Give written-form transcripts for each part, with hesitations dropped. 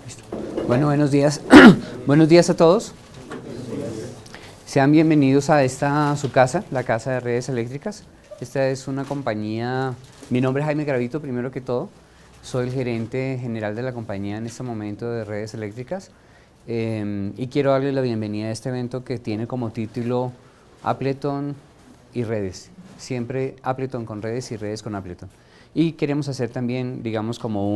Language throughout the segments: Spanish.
Listo. Bueno, buenos días. Buenos días a todos. Sean bienvenidos a esta su casa, la Casa de Redes Eléctricas. Esta es una compañía, mi nombre es Jaime Gravito, primero que todo. Soy el gerente general de la compañía en este momento de Redes Eléctricas. Y quiero darle la bienvenida a este evento que tiene como título Appleton y redes. Siempre Appleton con redes y redes con Appleton. Y queremos hacer también, digamos, como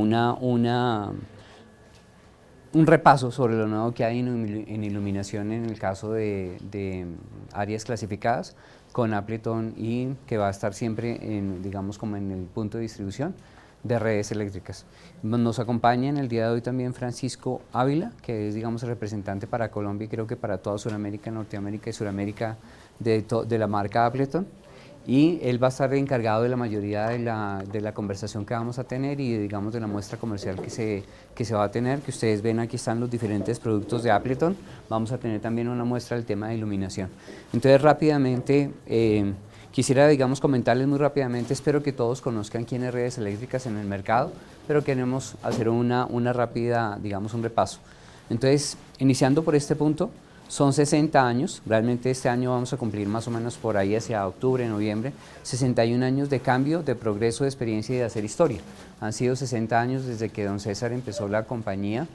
un repaso sobre lo nuevo que hay en iluminación en el caso de áreas clasificadas con Appleton y que va a estar siempre en, digamos, como en el punto de distribución de redes eléctricas. Nos acompaña en el día de hoy también Francisco Ávila, que es, digamos, el representante para Colombia y creo que para toda Sudamérica, Norteamérica y Sudamérica de la marca Appleton. Y él va a estar encargado de la mayoría de la conversación que vamos a tener y, digamos, de la muestra comercial que se va a tener, que ustedes ven aquí están los diferentes productos de Appleton. Vamos a tener también una muestra del tema de iluminación. Entonces, rápidamente, quisiera, digamos, comentarles muy rápidamente, espero que todos conozcan quién es Redes Eléctricas en el mercado, pero queremos hacer una rápida, digamos, un repaso. Entonces, iniciando por este punto, son 60 años, realmente este año vamos a cumplir más o menos por ahí hacia octubre, noviembre, 61 años de cambio, de progreso, de experiencia y de hacer historia. Han sido 60 años desde que don César empezó la compañía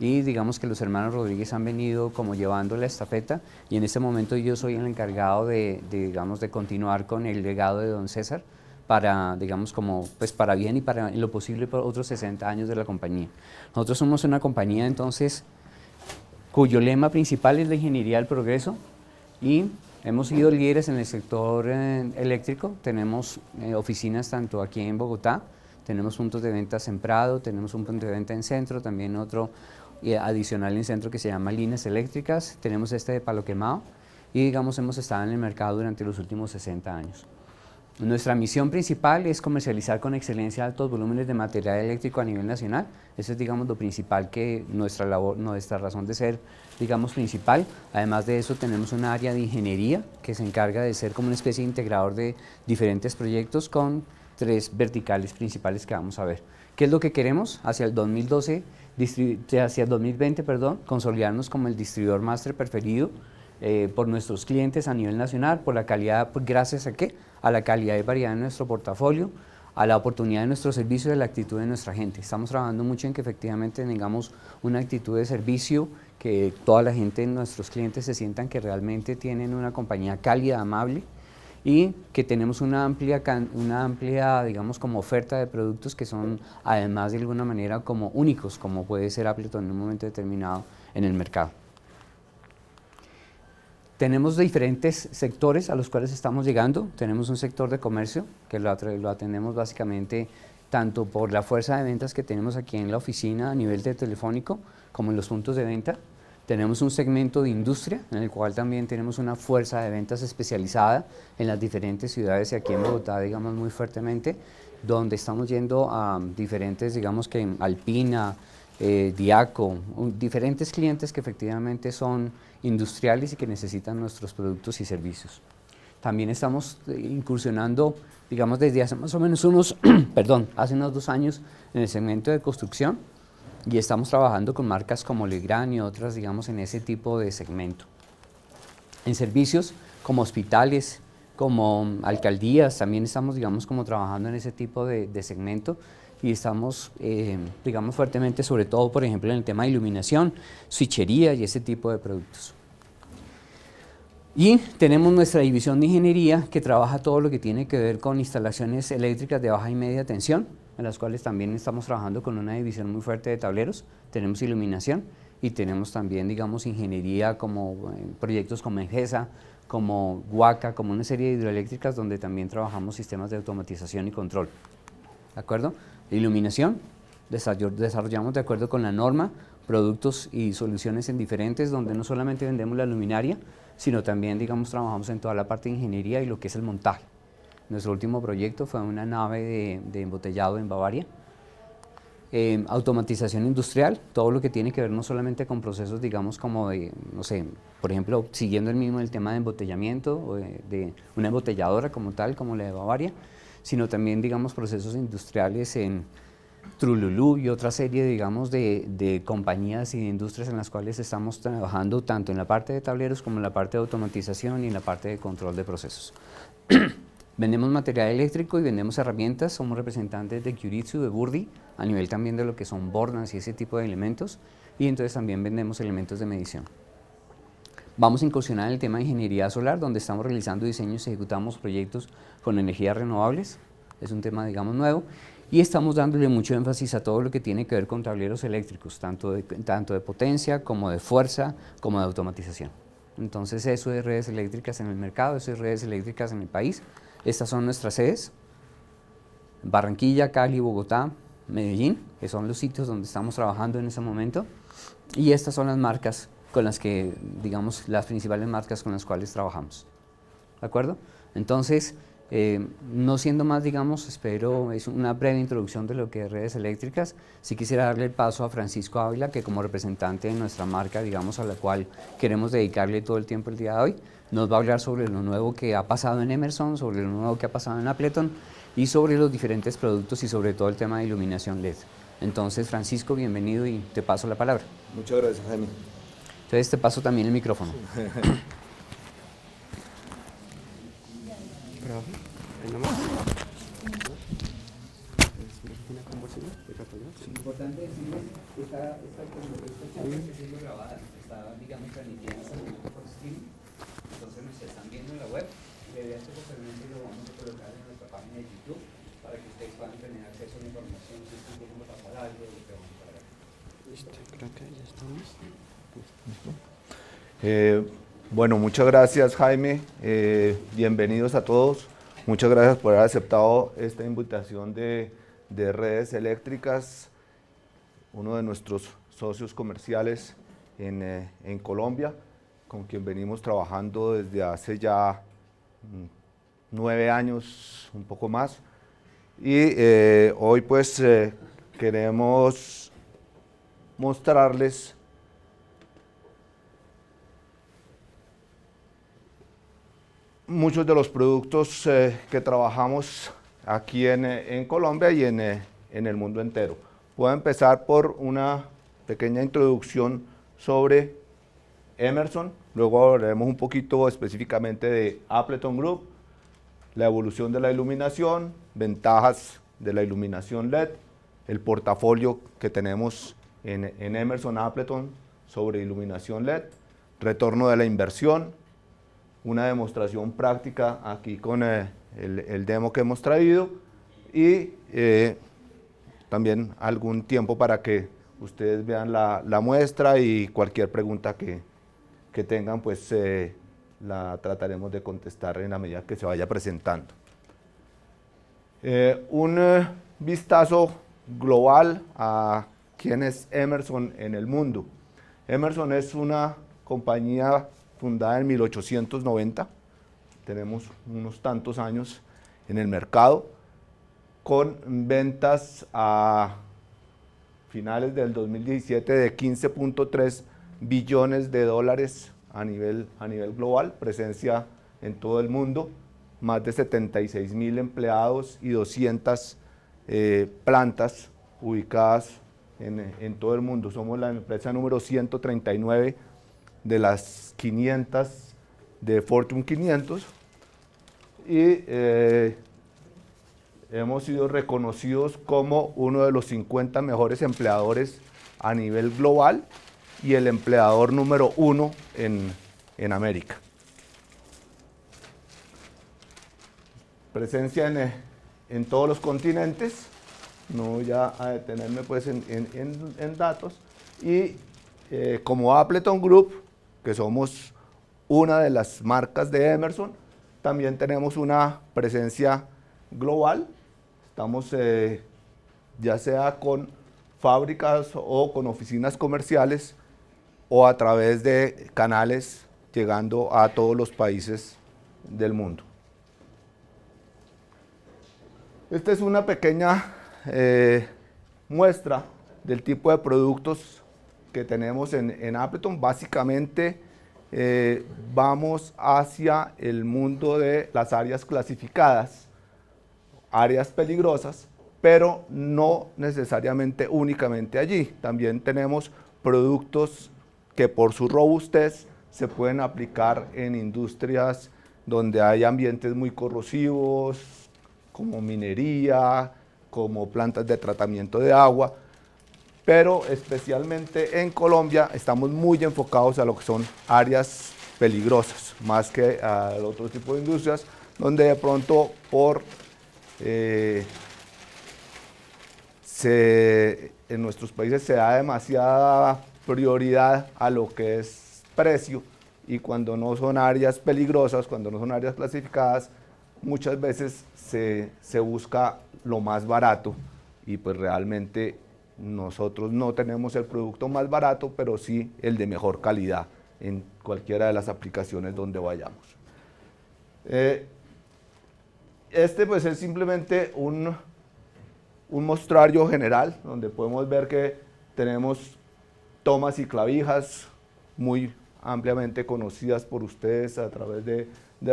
y digamos que los hermanos Rodríguez han venido como llevando la estafeta y en este momento yo soy el encargado digamos, de continuar con el legado de don César para, digamos, como, pues para bien y para en lo posible por otros 60 años de la compañía. Nosotros somos una compañía entonces cuyo lema principal es la ingeniería del progreso y hemos sido líderes en el sector eléctrico. Tenemos oficinas tanto aquí en Bogotá, tenemos puntos de ventas en Prado, tenemos un punto de venta en Centro, también otro adicional en Centro que se llama Líneas Eléctricas, tenemos este de Palo Quemado y digamos hemos estado en el mercado durante los últimos 60 años. Nuestra misión principal es comercializar con excelencia altos volúmenes de material eléctrico a nivel nacional. Eso es, digamos, lo principal que nuestra labor, nuestra razón de ser, digamos, principal. Además de eso, tenemos un área de ingeniería que se encarga de ser como una especie de integrador de diferentes proyectos con 3 verticales principales que vamos a ver. ¿Qué es lo que queremos? Hacia el 2020, perdón, consolidarnos como el distribuidor máster preferido por nuestros clientes a nivel nacional, por la calidad, pues, gracias a qué? A la calidad y variedad de nuestro portafolio, a la oportunidad de nuestro servicio y a la actitud de nuestra gente. Estamos trabajando mucho en que efectivamente tengamos una actitud de servicio, que toda la gente, nuestros clientes se sientan que realmente tienen una compañía cálida, amable y que tenemos una amplia, digamos, como oferta de productos que son además de alguna manera como únicos, como puede ser Appleton en un momento determinado en el mercado. Tenemos diferentes sectores a los cuales estamos llegando. Tenemos un sector de comercio que lo atendemos básicamente tanto por la fuerza de ventas que tenemos aquí en la oficina a nivel de telefónico como en los puntos de venta. Tenemos un segmento de industria en el cual también tenemos una fuerza de ventas especializada en las diferentes ciudades y aquí en Bogotá, digamos, muy fuertemente, donde estamos yendo a diferentes, digamos que Alpina, Diaco, diferentes clientes que efectivamente son industriales y que necesitan nuestros productos y servicios. También estamos incursionando, digamos, desde hace más o menos unos, perdón, hace unos 2 años en el segmento de construcción y estamos trabajando con marcas como Legrand y otras, digamos, en ese tipo de segmento. En servicios como hospitales, como alcaldías, también estamos, digamos, como trabajando en ese tipo de segmento y estamos, digamos, fuertemente, sobre todo, por ejemplo, en el tema de iluminación, switchería y ese tipo de productos. Y tenemos nuestra división de ingeniería que trabaja todo lo que tiene que ver con instalaciones eléctricas de baja y media tensión, en las cuales también estamos trabajando con una división muy fuerte de tableros. Tenemos iluminación y tenemos también, digamos, ingeniería como proyectos como Engesa, como Huaca, como una serie de hidroeléctricas donde también trabajamos sistemas de automatización y control. ¿De acuerdo? Iluminación, desarrollamos de acuerdo con la norma productos y soluciones en diferentes, donde no solamente vendemos la luminaria, sino también, digamos, trabajamos en toda la parte de ingeniería y lo que es el montaje. Nuestro último proyecto fue una nave de embotellado en Bavaria. Automatización industrial, todo lo que tiene que ver no solamente con procesos, digamos, como de, no sé, por ejemplo, siguiendo el tema de embotellamiento, o de una embotelladora como tal, como la de Bavaria, sino también, digamos, procesos industriales en Trululú y otra serie, digamos, de compañías y de industrias en las cuales estamos trabajando tanto en la parte de tableros como en la parte de automatización y en la parte de control de procesos. Vendemos material eléctrico y vendemos herramientas, somos representantes de Kyuritsu, de Burdi, a nivel también de lo que son bornas y ese tipo de elementos, y entonces también vendemos elementos de medición. Vamos a incursionar en el tema de ingeniería solar, donde estamos realizando diseños y ejecutamos proyectos con energías renovables, es un tema, digamos, nuevo, y estamos dándole mucho énfasis a todo lo que tiene que ver con tableros eléctricos, tanto de potencia como de fuerza, como de automatización. Entonces eso es redes eléctricas en el mercado, eso es redes eléctricas en el país. Estas son nuestras sedes, Barranquilla, Cali, Bogotá, Medellín, que son los sitios donde estamos trabajando en este momento, y estas son las marcas con las que, digamos, las principales marcas con las cuales trabajamos. ¿De acuerdo? Entonces, no siendo más, digamos, es una breve introducción de lo que es redes eléctricas. Sí quisiera darle el paso a Francisco Ávila, que como representante de nuestra marca, digamos, a la cual queremos dedicarle todo el tiempo el día de hoy, nos va a hablar sobre lo nuevo que ha pasado en Emerson, sobre lo nuevo que ha pasado en Appleton y sobre los diferentes productos y sobre todo el tema de iluminación LED. Entonces, Francisco, bienvenido y te paso la palabra. Muchas gracias, Jaime. Entonces te paso también el micrófono. Importante decirles que esta charla está siendo grabada, está, digamos, transmitida por streaming, entonces nos están viendo en la web, y esto posteriormente lo vamos a colocar en nuestra página de YouTube para que ustedes puedan tener acceso a la información si están queriendo pasar algo o lo que vamos a hablar. Listo, creo que ya estamos. Bueno, muchas gracias, Jaime. Bienvenidos a todos. Muchas gracias por haber aceptado esta invitación de redes eléctricas, uno de nuestros socios comerciales en Colombia, con quien venimos trabajando desde hace ya 9 años, un poco más. Y hoy pues queremos mostrarles muchos de los productos que trabajamos aquí en Colombia y en el mundo entero. Puedo empezar por una pequeña introducción sobre Emerson, luego hablaremos un poquito específicamente de Appleton Group, la evolución de la iluminación, ventajas de la iluminación LED, el portafolio que tenemos en Emerson Appleton sobre iluminación LED, retorno de la inversión, una demostración práctica aquí con el demo que hemos traído y también algún tiempo para que ustedes vean la muestra y cualquier pregunta que tengan, pues la trataremos de contestar en la medida que se vaya presentando. Un vistazo global a quién es Emerson en el mundo. Emerson es una compañía fundada en 1890, tenemos unos tantos años en el mercado, con ventas a finales del 2017 de 15.3 billones de dólares a nivel global, presencia en todo el mundo, más de 76.000 empleados y 200 plantas ubicadas en todo el mundo. Somos la empresa número 139 de las 500 de Fortune 500 y hemos sido reconocidos como uno de los 50 mejores empleadores a nivel global y el empleador número 1 en América. Presencia en todos los continentes, no ya a detenerme pues en datos, y como Appleton Group, que somos una de las marcas de Emerson, también tenemos una presencia global. Estamos ya sea con fábricas o con oficinas comerciales o a través de canales llegando a todos los países del mundo. Esta es una pequeña muestra del tipo de productos que tenemos en Appleton. Básicamente vamos hacia el mundo de las áreas clasificadas, áreas peligrosas, pero no necesariamente únicamente allí. También tenemos productos que por su robustez se pueden aplicar en industrias donde hay ambientes muy corrosivos, como minería, como plantas de tratamiento de agua, pero especialmente en Colombia estamos muy enfocados a lo que son áreas peligrosas, más que al otro tipo de industrias, donde de pronto en nuestros países se da demasiada prioridad a lo que es precio, y cuando no son áreas peligrosas, cuando no son áreas clasificadas, muchas veces se busca lo más barato, y pues realmente nosotros no tenemos el producto más barato, pero sí el de mejor calidad en cualquiera de las aplicaciones donde vayamos. Este pues es simplemente un mostrario general donde podemos ver que tenemos tomas y clavijas muy ampliamente conocidas por ustedes a través de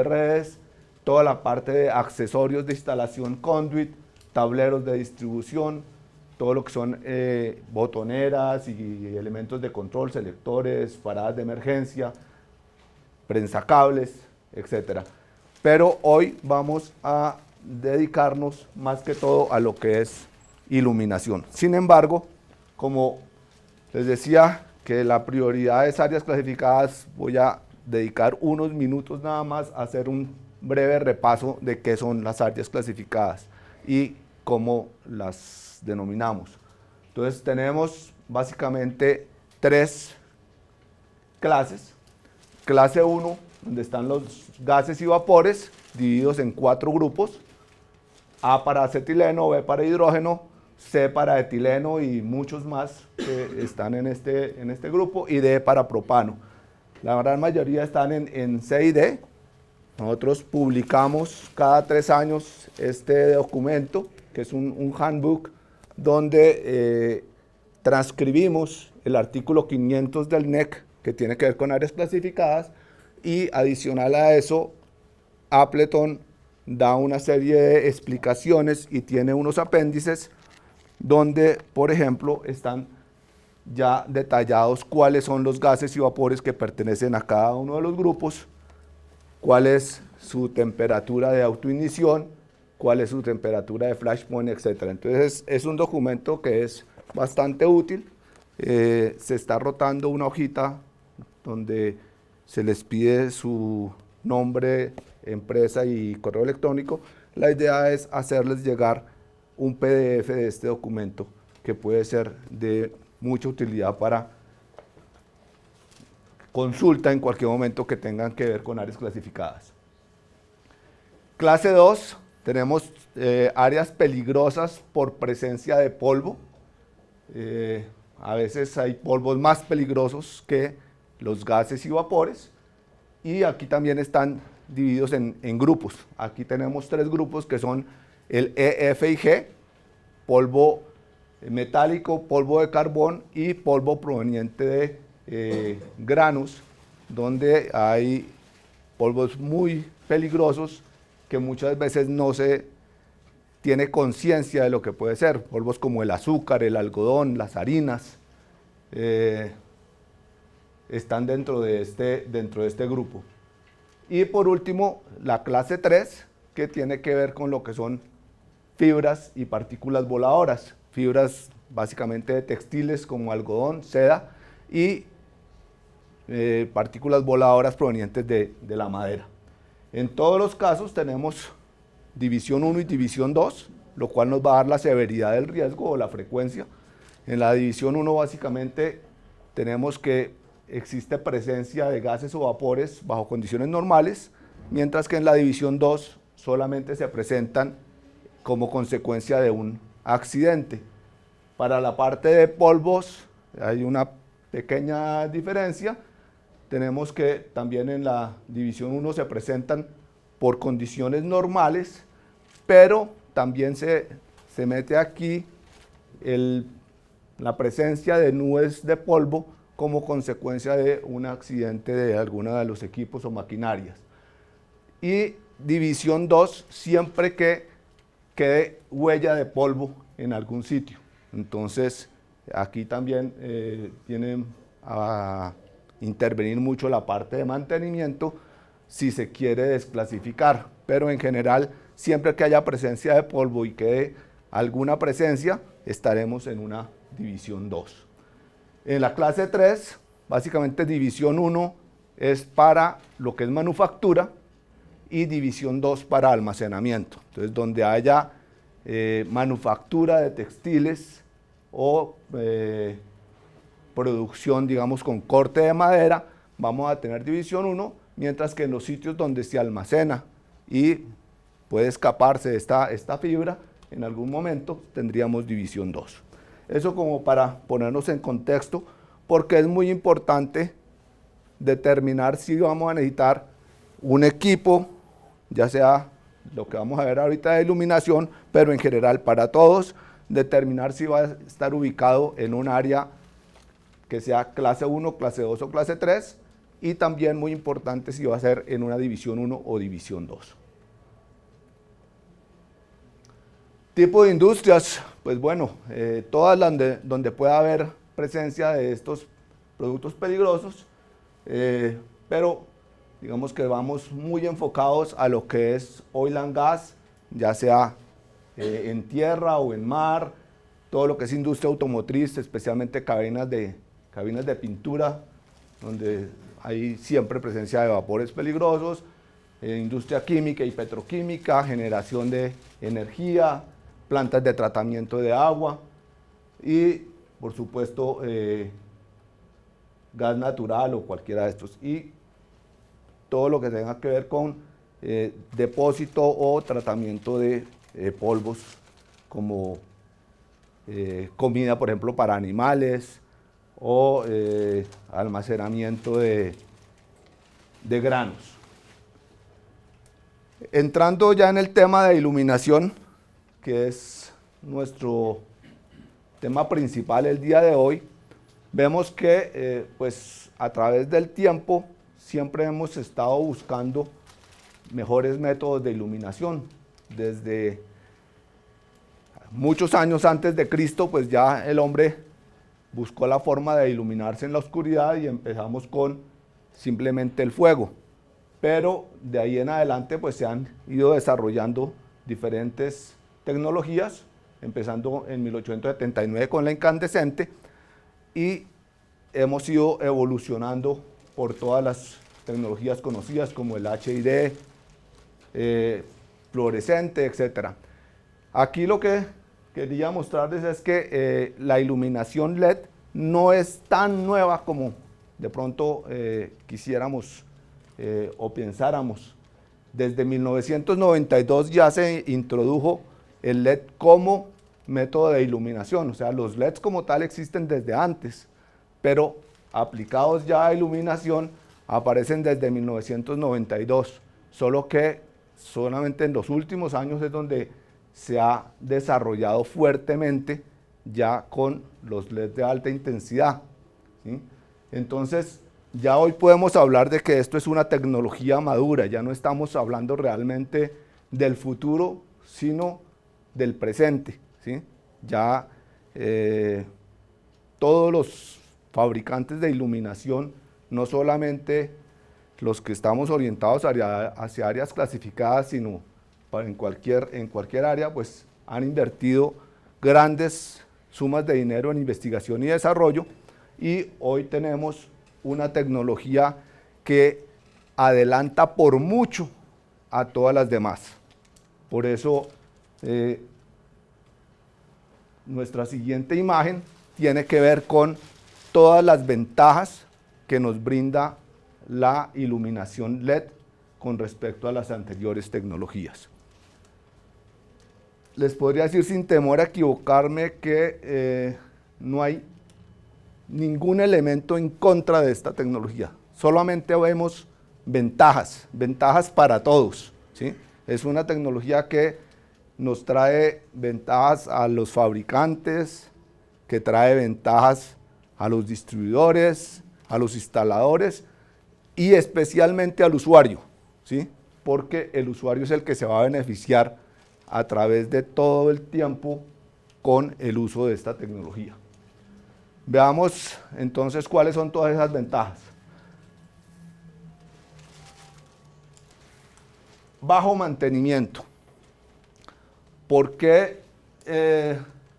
redes, toda la parte de accesorios de instalación conduit, tableros de distribución, todo lo que son botoneras y elementos de control, selectores, paradas de emergencia, prensacables, etc. Pero hoy vamos a dedicarnos más que todo a lo que es iluminación. Sin embargo, como les decía que la prioridad es áreas clasificadas, voy a dedicar unos minutos nada más a hacer un breve repaso de qué son las áreas clasificadas y cómo las denominamos. Entonces tenemos básicamente 3 clases. Clase 1, donde están los gases y vapores, divididos en 4 grupos: A para acetileno, B para hidrógeno, C para etileno y muchos más que están en este grupo, y D para propano. La gran mayoría están en C y D. Nosotros publicamos cada 3 años este documento, que es un handbook, donde transcribimos el artículo 500 del NEC, que tiene que ver con áreas clasificadas, y adicional a eso, Appleton da una serie de explicaciones y tiene unos apéndices donde, por ejemplo, están ya detallados cuáles son los gases y vapores que pertenecen a cada uno de los grupos, cuál es su temperatura de autoignición, cuál es su temperatura de flashpoint, etc. Entonces es un documento que es bastante útil. Se está rotando una hojita donde se les pide su nombre, empresa y correo electrónico. La idea es hacerles llegar un PDF de este documento que puede ser de mucha utilidad para consulta en cualquier momento que tengan que ver con áreas clasificadas. Clase 2, tenemos áreas peligrosas por presencia de polvo. A veces hay polvos más peligrosos que los gases y vapores, y aquí también están divididos en grupos. Aquí tenemos 3 grupos que son el E, F y G: polvo metálico, polvo de carbón y polvo proveniente de granos, donde hay polvos muy peligrosos que muchas veces no se tiene conciencia de lo que puede ser. Polvos como el azúcar, el algodón, las harinas, están dentro de este grupo. Y por último, la clase 3, que tiene que ver con lo que son fibras y partículas voladoras. Fibras básicamente de textiles como algodón, seda, y partículas voladoras provenientes de la madera. En todos los casos tenemos división 1 y división 2, lo cual nos va a dar la severidad del riesgo o la frecuencia. En la división 1 básicamente tenemos que existe presencia de gases o vapores bajo condiciones normales, mientras que en la división 2 solamente se presentan como consecuencia de un accidente. Para la parte de polvos hay una pequeña diferencia. Tenemos que también en la división 1 se presentan por condiciones normales, pero también se mete aquí la presencia de nubes de polvo como consecuencia de un accidente de alguno de los equipos o maquinarias. Y división 2, siempre que quede huella de polvo en algún sitio. Entonces, aquí también tienen a intervenir mucho la parte de mantenimiento si se quiere desclasificar, pero en general, siempre que haya presencia de polvo y quede alguna presencia, estaremos en una división 2. En la clase 3, básicamente división 1 es para lo que es manufactura y división 2 para almacenamiento. Entonces, donde haya manufactura de textiles o producción, digamos, con corte de madera, vamos a tener división 1, mientras que en los sitios donde se almacena y puede escaparse esta fibra, en algún momento tendríamos división 2. Eso como para ponernos en contexto, porque es muy importante determinar si vamos a necesitar un equipo, ya sea lo que vamos a ver ahorita de iluminación, pero en general para todos, determinar si va a estar ubicado en un área que sea clase 1, clase 2 o clase 3, y también muy importante si va a ser en una división 1 o división 2. Tipo de industrias, pues bueno, todas las donde pueda haber presencia de estos productos peligrosos, pero digamos que vamos muy enfocados a lo que es oil and gas, ya sea en tierra o en mar, todo lo que es industria automotriz, especialmente cabinas de pintura, donde hay siempre presencia de vapores peligrosos, industria química y petroquímica, generación de energía, plantas de tratamiento de agua y, por supuesto, gas natural o cualquiera de estos. Y todo lo que tenga que ver con depósito o tratamiento de polvos como comida, por ejemplo, para animales o almacenamiento de granos. Entrando ya en el tema de iluminación, que es nuestro tema principal el día de hoy, vemos que pues a través del tiempo siempre hemos estado buscando mejores métodos de iluminación. Desde muchos años antes de Cristo, pues ya el hombre buscó la forma de iluminarse en la oscuridad y empezamos con simplemente el fuego. Pero de ahí en adelante pues se han ido desarrollando diferentes tecnologías, empezando en 1879 con la incandescente, y hemos ido evolucionando por todas las tecnologías conocidas como el HID, fluorescente, etc. Aquí lo que quería mostrarles es que la iluminación LED no es tan nueva como de pronto quisiéramos o pensáramos. Desde 1992 ya se introdujo el LED como método de iluminación, o sea, los LEDs como tal existen desde antes, pero aplicados ya a iluminación aparecen desde 1992, solo que solamente en los últimos años es donde se ha desarrollado fuertemente ya con los LEDs de alta intensidad, ¿sí? Entonces, ya hoy podemos hablar de que esto es una tecnología madura, ya no estamos hablando realmente del futuro, sino del presente, ¿sí? Ya todos los fabricantes de iluminación, no solamente los que estamos orientados hacia áreas clasificadas, sino en cualquier área, pues han invertido grandes sumas de dinero en investigación y desarrollo, y hoy tenemos una tecnología que adelanta por mucho a todas las demás. Por eso nuestra siguiente imagen tiene que ver con todas las ventajas que nos brinda la iluminación LED con respecto a las anteriores tecnologías. Les podría decir sin temor a equivocarme que no hay ningún elemento en contra de esta tecnología, solamente vemos ventajas para todos, ¿sí? Es una tecnología que nos trae ventajas a los fabricantes, que trae ventajas a los distribuidores, a los instaladores y especialmente al usuario, ¿sí? Porque el usuario es el que se va a beneficiar a través de todo el tiempo con el uso de esta tecnología. Veamos entonces cuáles son todas esas ventajas. Bajo mantenimiento. ¿Por qué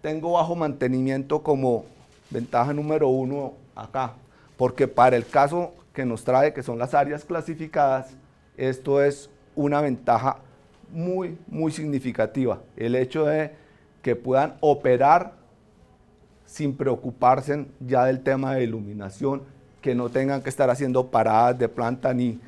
tengo bajo mantenimiento como ventaja número 1 acá? Porque para el caso que nos trae, que son las áreas clasificadas, esto es una ventaja muy significativa. El hecho de que puedan operar sin preocuparse ya del tema de iluminación, que no tengan que estar haciendo paradas de planta ni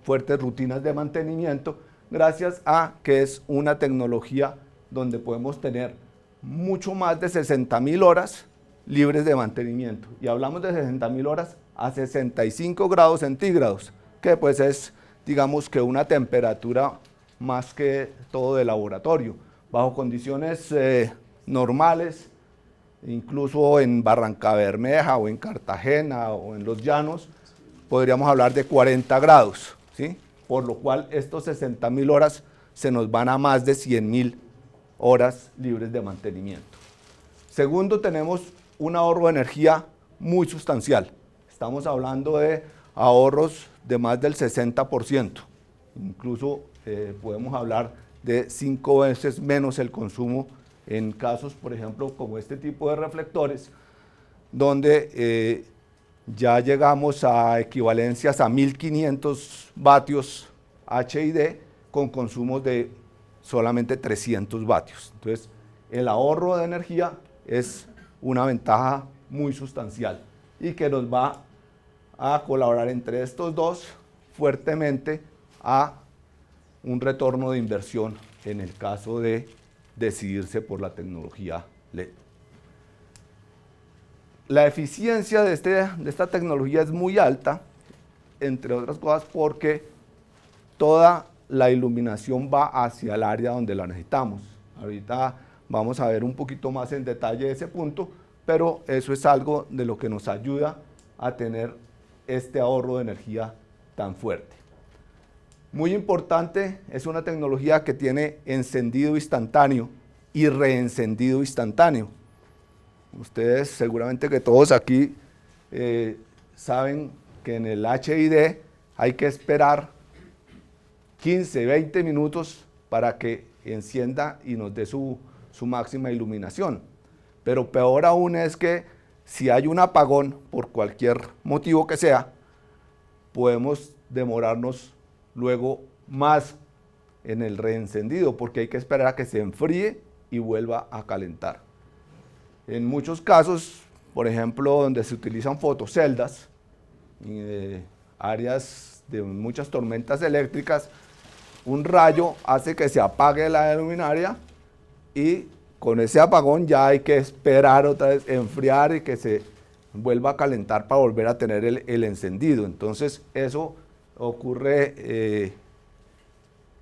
fuertes rutinas de mantenimiento, gracias a que es una tecnología donde podemos tener mucho más de 60.000 horas libres de mantenimiento. Y hablamos de 60.000 horas a 65 grados centígrados, que pues es, digamos que una temperatura más que todo de laboratorio. Bajo condiciones normales, incluso en Barrancabermeja o en Cartagena o en los llanos, podríamos hablar de 40 grados, ¿sí? Por lo cual estos 60.000 horas se nos van a más de 100.000 horas libres de mantenimiento. Segundo, tenemos un ahorro de energía muy sustancial. Estamos hablando de ahorros de más del 60%. Incluso podemos hablar de 5 veces menos el consumo en casos, por ejemplo, como este tipo de reflectores, donde ya llegamos a equivalencias a 1.500 vatios HID con consumos de solamente 300 vatios. Entonces, el ahorro de energía es una ventaja muy sustancial y que nos va a colaborar entre estos dos fuertemente a un retorno de inversión en el caso de decidirse por la tecnología LED. La eficiencia de esta tecnología es muy alta, entre otras cosas porque toda la iluminación va hacia el área donde la necesitamos. Ahorita vamos a ver un poquito más en detalle ese punto, pero eso es algo de lo que nos ayuda a tener este ahorro de energía tan fuerte. Muy importante, es una tecnología que tiene encendido instantáneo y reencendido instantáneo. Ustedes seguramente que todos aquí saben que en el HID hay que esperar 15, 20 minutos para que encienda y nos dé su máxima iluminación. Pero peor aún es que si hay un apagón, por cualquier motivo que sea, podemos demorarnos luego más en el reencendido, porque hay que esperar a que se enfríe y vuelva a calentar. En muchos casos, por ejemplo, donde se utilizan fotoceldas, áreas de muchas tormentas eléctricas, un rayo hace que se apague la luminaria y con ese apagón ya hay que esperar otra vez, enfriar y que se vuelva a calentar para volver a tener el encendido. Entonces eso ocurre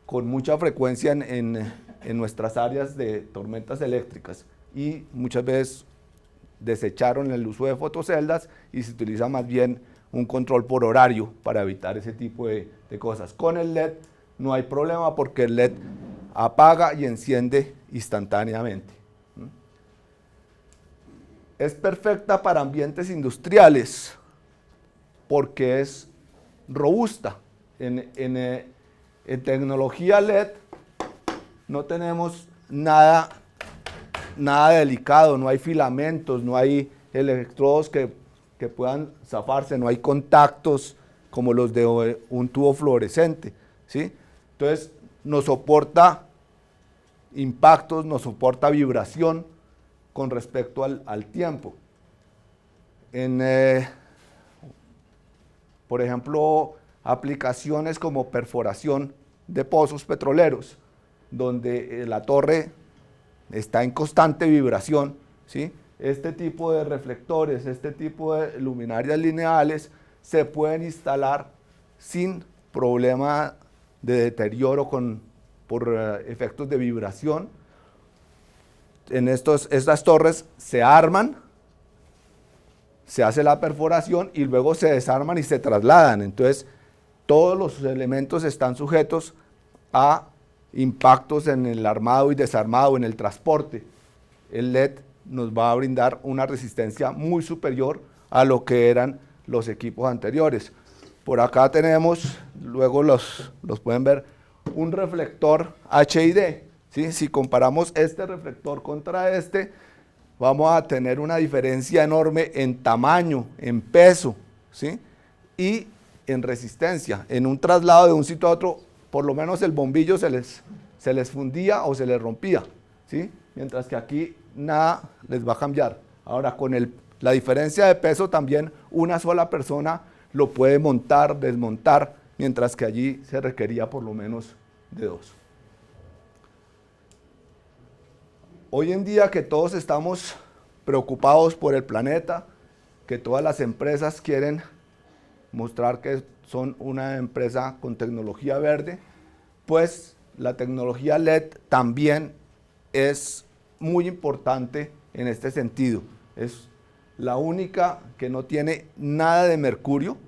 con mucha frecuencia en nuestras áreas de tormentas eléctricas y muchas veces desecharon el uso de fotoceldas y se utiliza más bien un control por horario para evitar ese tipo de cosas. Con el LED no hay problema porque el LED apaga y enciende instantáneamente. Es perfecta para ambientes industriales porque es robusta. En tecnología LED no tenemos nada delicado, no hay filamentos, no hay electrodos que puedan zafarse, no hay contactos como los de un tubo fluorescente, ¿sí? Entonces nos soporta impactos, nos soporta vibración con respecto al tiempo. Por ejemplo, aplicaciones como perforación de pozos petroleros, donde la torre está en constante vibración, ¿sí? Este tipo de reflectores, este tipo de luminarias lineales se pueden instalar sin problema de deterioro por efectos de vibración. Estas torres se arman, se hace la perforación y luego se desarman y se trasladan. Entonces, todos los elementos están sujetos a impactos en el armado y desarmado, en el transporte, el LED nos va a brindar una resistencia muy superior a lo que eran los equipos anteriores. Por acá tenemos, luego los pueden ver, un reflector HID, ¿sí? Si comparamos este reflector contra este, vamos a tener una diferencia enorme en tamaño, en peso, ¿sí? Y en resistencia. En un traslado de un sitio a otro, por lo menos el bombillo se les fundía o se les rompía, ¿sí? Mientras que aquí nada les va a cambiar. Ahora, con la diferencia de peso también una sola persona lo puede montar, desmontar, mientras que allí se requería por lo menos de dos. Hoy en día que todos estamos preocupados por el planeta, que todas las empresas quieren mostrar que son una empresa con tecnología verde, pues la tecnología LED también es muy importante en este sentido. Es la única que no tiene nada de mercurio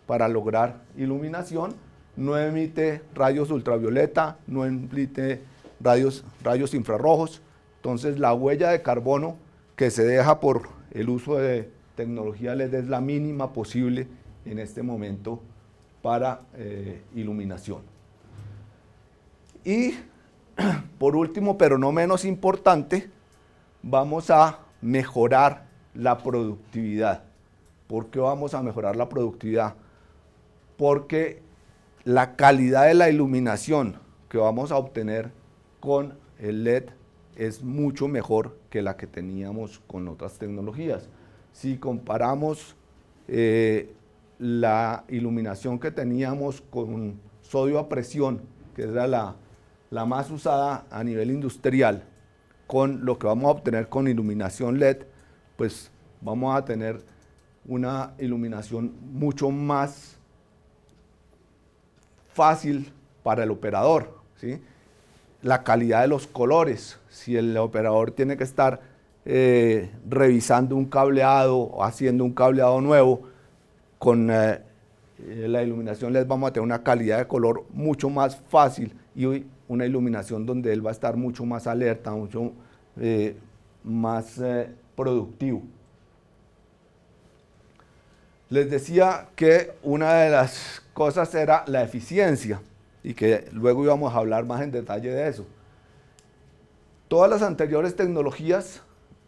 para lograr iluminación, no emite rayos ultravioleta, no emite rayos infrarrojos. Entonces la huella de carbono que se deja por el uso de tecnología LED es la mínima posible en este momento para iluminación. Y por último, pero no menos importante, vamos a mejorar la productividad. ¿Por qué vamos a mejorar la productividad? Porque la calidad de la iluminación que vamos a obtener con el LED es mucho mejor que la que teníamos con otras tecnologías. Si comparamos la iluminación que teníamos con sodio a presión, que era la más usada a nivel industrial, con lo que vamos a obtener con iluminación LED, pues vamos a tener una iluminación mucho más fácil para el operador, ¿sí? La calidad de los colores, si el operador tiene que estar revisando un cableado o haciendo un cableado nuevo, con la iluminación LED vamos a tener una calidad de color mucho más fácil y una iluminación donde él va a estar mucho más alerta, mucho más productivo. Les decía que una de las cosas era la eficiencia y que luego íbamos a hablar más en detalle de eso. Todas las anteriores tecnologías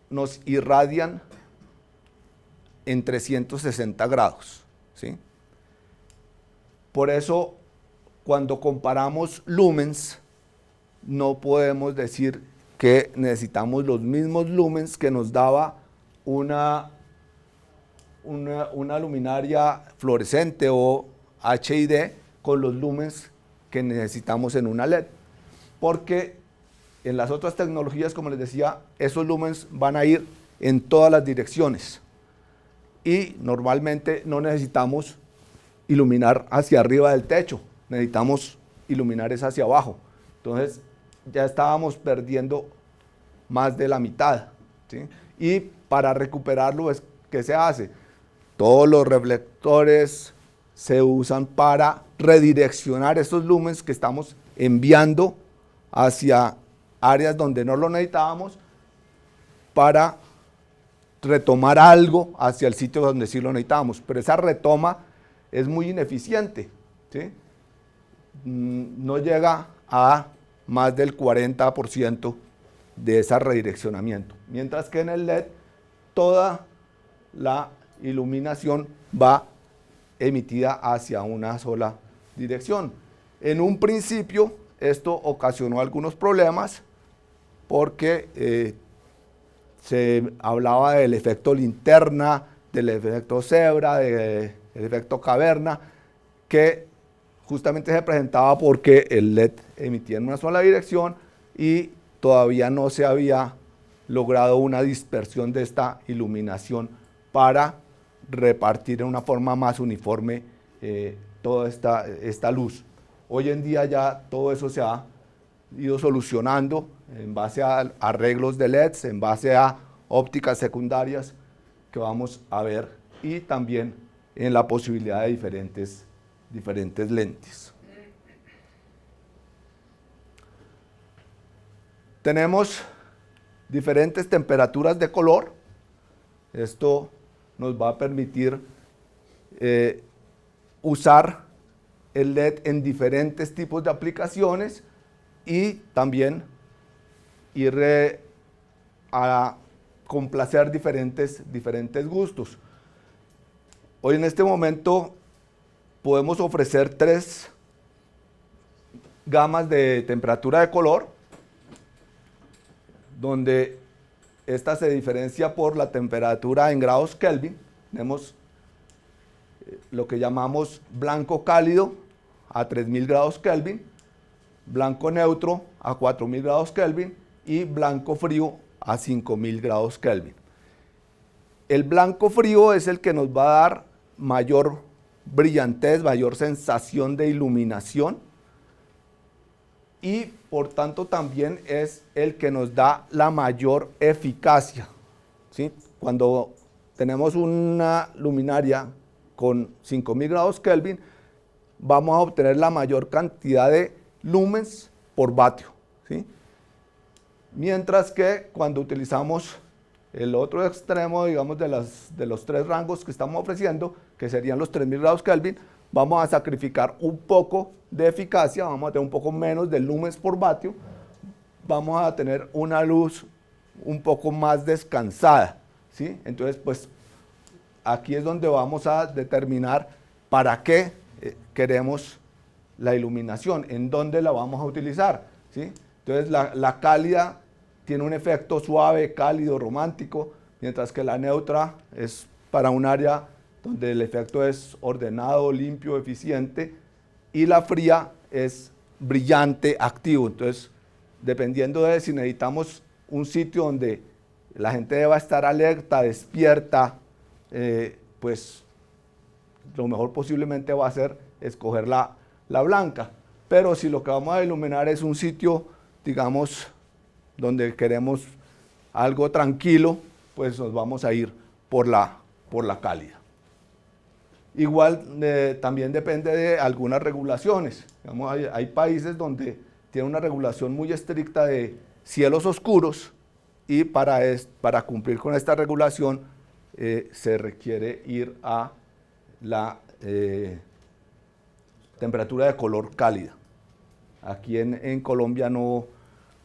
nos irradian en 360 grados, ¿sí? Por eso, cuando comparamos lumens, no podemos decir que necesitamos los mismos lumens que nos daba una luminaria fluorescente o HID con los lumens que necesitamos en una LED. Porque en las otras tecnologías, como les decía, esos lumens van a ir en todas las direcciones. Y normalmente no necesitamos iluminar hacia arriba del techo, necesitamos iluminar es hacia abajo. Entonces ya estábamos perdiendo más de la mitad, ¿sí? Y para recuperarlo, ¿qué se hace? Todos los reflectores se usan para redireccionar esos lumens que estamos enviando hacia áreas donde no lo necesitábamos para retomar algo hacia el sitio donde sí lo necesitábamos. Pero esa retoma es muy ineficiente, ¿sí? No llega a más del 40% de ese redireccionamiento. Mientras que en el LED toda la iluminación va emitida hacia una sola dirección. En un principio esto ocasionó algunos problemas porque se hablaba del efecto linterna, del efecto cebra, del efecto caverna, que justamente se presentaba porque el LED emitía en una sola dirección y todavía no se había logrado una dispersión de esta iluminación para repartir en una forma más uniforme toda esta luz. Hoy en día ya todo eso se ha ido solucionando en base a arreglos de LEDs, en base a ópticas secundarias que vamos a ver y también en la posibilidad de diferentes lentes. Tenemos diferentes temperaturas de color. Esto nos va a permitir usar el LED en diferentes tipos de aplicaciones y también ir a complacer diferentes gustos. Hoy en este momento podemos ofrecer 3 gamas de temperatura de color, donde esta se diferencia por la temperatura en grados Kelvin. Tenemos lo que llamamos blanco cálido a 3000 grados Kelvin, blanco neutro a 4000 grados Kelvin y blanco frío a 5000 grados Kelvin. El blanco frío es el que nos va a dar mayor brillantez, mayor sensación de iluminación y por tanto también es el que nos da la mayor eficacia, ¿sí? Cuando tenemos una luminaria con 5000 grados Kelvin, vamos a obtener la mayor cantidad de lumens por vatio, ¿sí? Mientras que cuando utilizamos el otro extremo, digamos, de los 3 rangos que estamos ofreciendo, que serían los 3000 grados Kelvin, vamos a sacrificar un poco de eficacia, vamos a tener un poco menos de lumens por vatio, vamos a tener una luz un poco más descansada, ¿sí? Entonces, pues, aquí es donde vamos a determinar para qué queremos la iluminación, en dónde la vamos a utilizar, ¿sí? Entonces, la cálida tiene un efecto suave, cálido, romántico, mientras que la neutra es para un área donde el efecto es ordenado, limpio, eficiente, y la fría es brillante, activo. Entonces, dependiendo de si necesitamos un sitio donde la gente deba estar alerta, despierta, pues lo mejor posiblemente va a ser escoger la blanca. Pero si lo que vamos a iluminar es un sitio, digamos, donde queremos algo tranquilo, pues nos vamos a ir por la cálida. Igual también depende de algunas regulaciones. Digamos, hay países donde tienen una regulación muy estricta de cielos oscuros y para cumplir con esta regulación se requiere ir a la temperatura de color cálida. Aquí en Colombia no,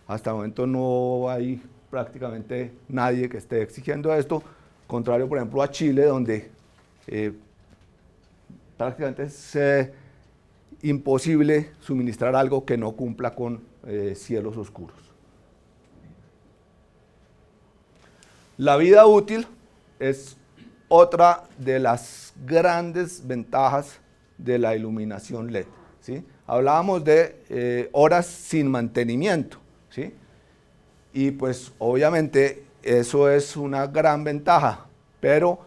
hasta el momento no hay prácticamente nadie que esté exigiendo esto, contrario por ejemplo a Chile, donde prácticamente es imposible suministrar algo que no cumpla con cielos oscuros. La vida útil es otra de las grandes ventajas de la iluminación LED, ¿sí? Hablábamos de horas sin mantenimiento, ¿sí? Y pues obviamente eso es una gran ventaja, pero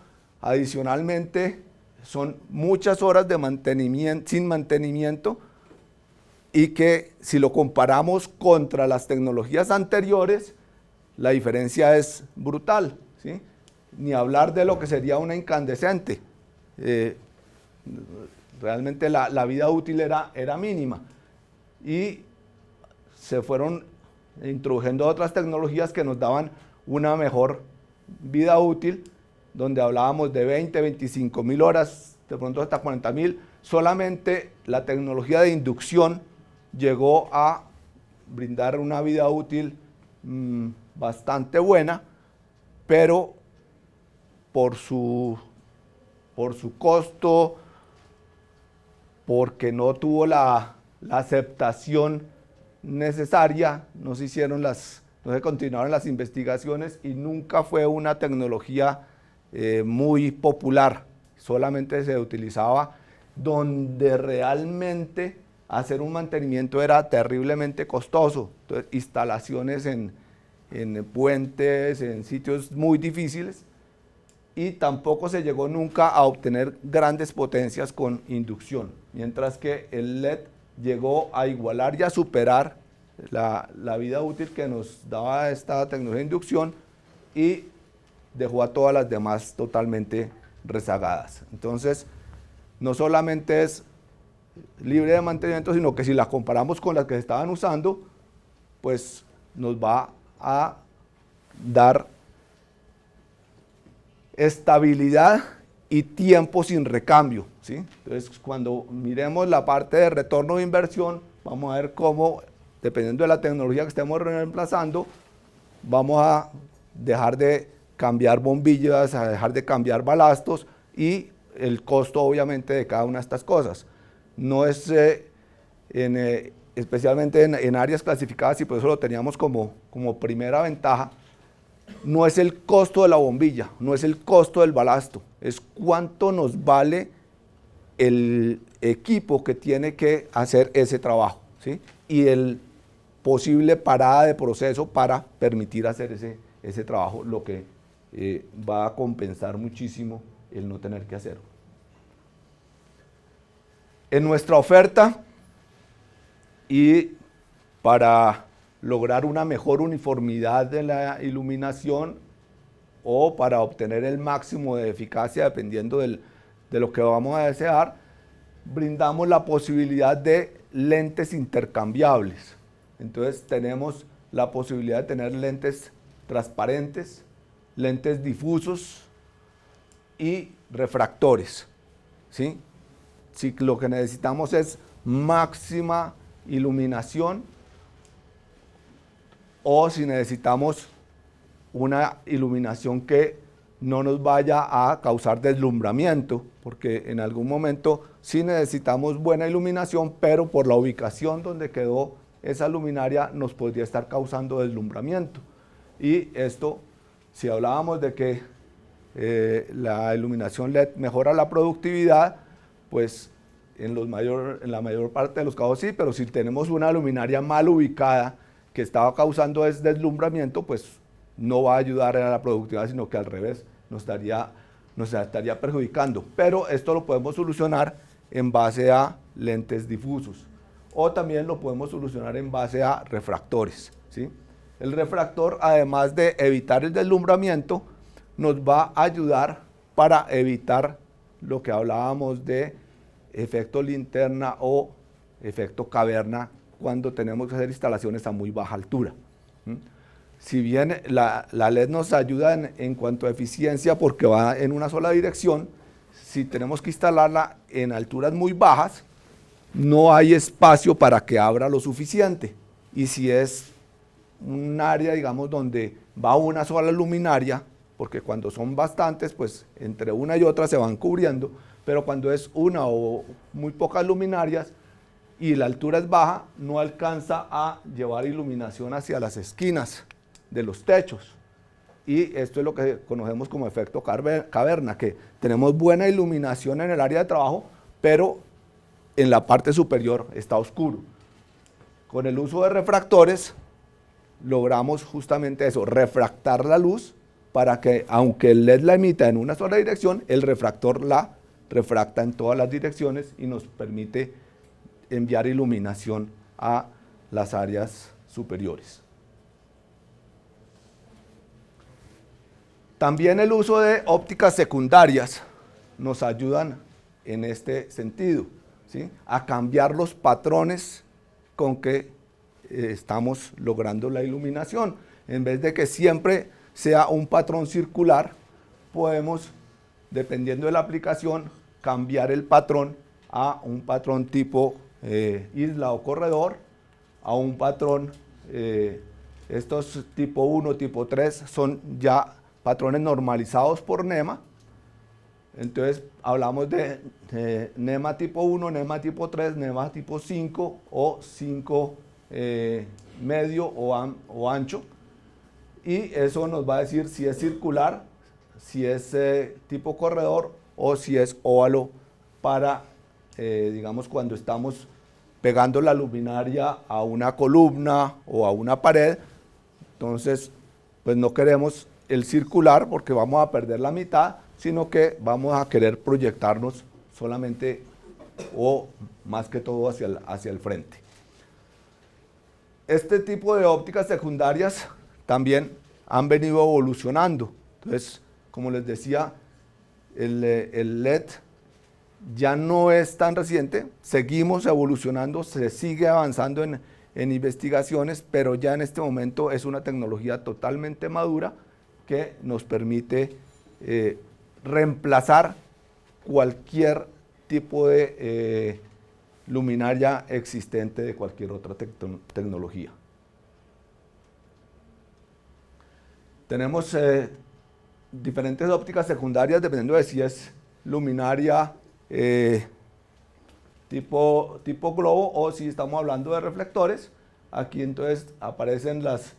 adicionalmente son muchas horas de mantenimiento, sin mantenimiento, y que si lo comparamos contra las tecnologías anteriores, la diferencia es brutal, ¿sí? Ni hablar de lo que sería una incandescente. Realmente la vida útil era mínima y se fueron introduciendo otras tecnologías que nos daban una mejor vida útil, donde hablábamos de 20, 25 mil horas, de pronto hasta 40 mil. Solamente la tecnología de inducción llegó a brindar una vida útil bastante buena, pero por su costo, porque no tuvo la aceptación necesaria, no se continuaron las investigaciones y nunca fue una tecnología muy popular. Solamente se utilizaba donde realmente hacer un mantenimiento era terriblemente costoso. Entonces, instalaciones en puentes, en sitios muy difíciles, y tampoco se llegó nunca a obtener grandes potencias con inducción, mientras que el LED llegó a igualar y a superar la vida útil que nos daba esta tecnología de inducción y dejó a todas las demás totalmente rezagadas. Entonces, no solamente es libre de mantenimiento, sino que si la comparamos con las que se estaban usando, pues nos va a dar estabilidad y tiempo sin recambio, ¿sí? Entonces, cuando miremos la parte de retorno de inversión, vamos a ver cómo, dependiendo de la tecnología que estemos reemplazando, vamos a dejar de cambiar bombillas, a dejar de cambiar balastos y el costo obviamente de cada una de estas cosas. No es, especialmente en áreas clasificadas, y por eso lo teníamos como primera ventaja, no es el costo de la bombilla, no es el costo del balasto, es cuánto nos vale el equipo que tiene que hacer ese trabajo, ¿sí? Y el posible parada de proceso para permitir hacer ese trabajo, lo que va a compensar muchísimo el no tener que hacerlo. En nuestra oferta, y para lograr una mejor uniformidad de la iluminación o para obtener el máximo de eficacia dependiendo de lo que vamos a desear, brindamos la posibilidad de lentes intercambiables. Entonces tenemos la posibilidad de tener lentes transparentes, lentes difusos y refractores, ¿sí? Si lo que necesitamos es máxima iluminación, o si necesitamos una iluminación que no nos vaya a causar deslumbramiento, porque en algún momento sí necesitamos buena iluminación, pero por la ubicación donde quedó esa luminaria nos podría estar causando deslumbramiento. Y esto, si hablábamos de que la iluminación LED mejora la productividad, pues en la mayor parte de los casos sí, pero si tenemos una luminaria mal ubicada que estaba causando ese deslumbramiento, pues no va a ayudar a la productividad, sino que al revés, nos estaría perjudicando. Pero esto lo podemos solucionar en base a lentes difusos, o también lo podemos solucionar en base a refractores, ¿sí? El refractor, además de evitar el deslumbramiento, nos va a ayudar para evitar lo que hablábamos de efecto linterna o efecto caverna cuando tenemos que hacer instalaciones a muy baja altura. Si bien la LED nos ayuda en cuanto a eficiencia porque va en una sola dirección, si tenemos que instalarla en alturas muy bajas, no hay espacio para que abra lo suficiente. Y si es un área, digamos, donde va una sola luminaria, porque cuando son bastantes, pues entre una y otra se van cubriendo, pero cuando es una o muy pocas luminarias y la altura es baja, no alcanza a llevar iluminación hacia las esquinas de los techos. Y esto es lo que conocemos como efecto caverna, que tenemos buena iluminación en el área de trabajo, pero en la parte superior está oscuro. Con el uso de refractores logramos justamente eso, refractar la luz para que, aunque el LED la emita en una sola dirección, el refractor la refracta en todas las direcciones y nos permite enviar iluminación a las áreas superiores. También el uso de ópticas secundarias nos ayudan en este sentido, ¿sí? A cambiar los patrones con que estamos logrando la iluminación. En vez de que siempre sea un patrón circular, podemos, dependiendo de la aplicación, cambiar el patrón a un patrón tipo isla o corredor, a un patrón, estos tipo 1, tipo 3 son ya patrones normalizados por NEMA. Entonces hablamos de NEMA tipo 1, NEMA tipo 3, NEMA tipo 5 o 5 medio o ancho, y eso nos va a decir si es circular, si es tipo corredor o si es óvalo para, digamos, cuando estamos pegando la luminaria a una columna o a una pared. Entonces, pues no queremos el circular porque vamos a perder la mitad, sino que vamos a querer proyectarnos solamente o más que todo hacia el frente. Este tipo de ópticas secundarias también han venido evolucionando. Entonces, como les decía, el LED ya no es tan reciente, seguimos evolucionando, se sigue avanzando en investigaciones, pero ya en este momento es una tecnología totalmente madura que nos permite reemplazar cualquier tipo de luminaria existente de cualquier otra tecnología. Tenemos diferentes ópticas secundarias dependiendo de si es luminaria tipo globo o si estamos hablando de reflectores. Aquí entonces aparecen las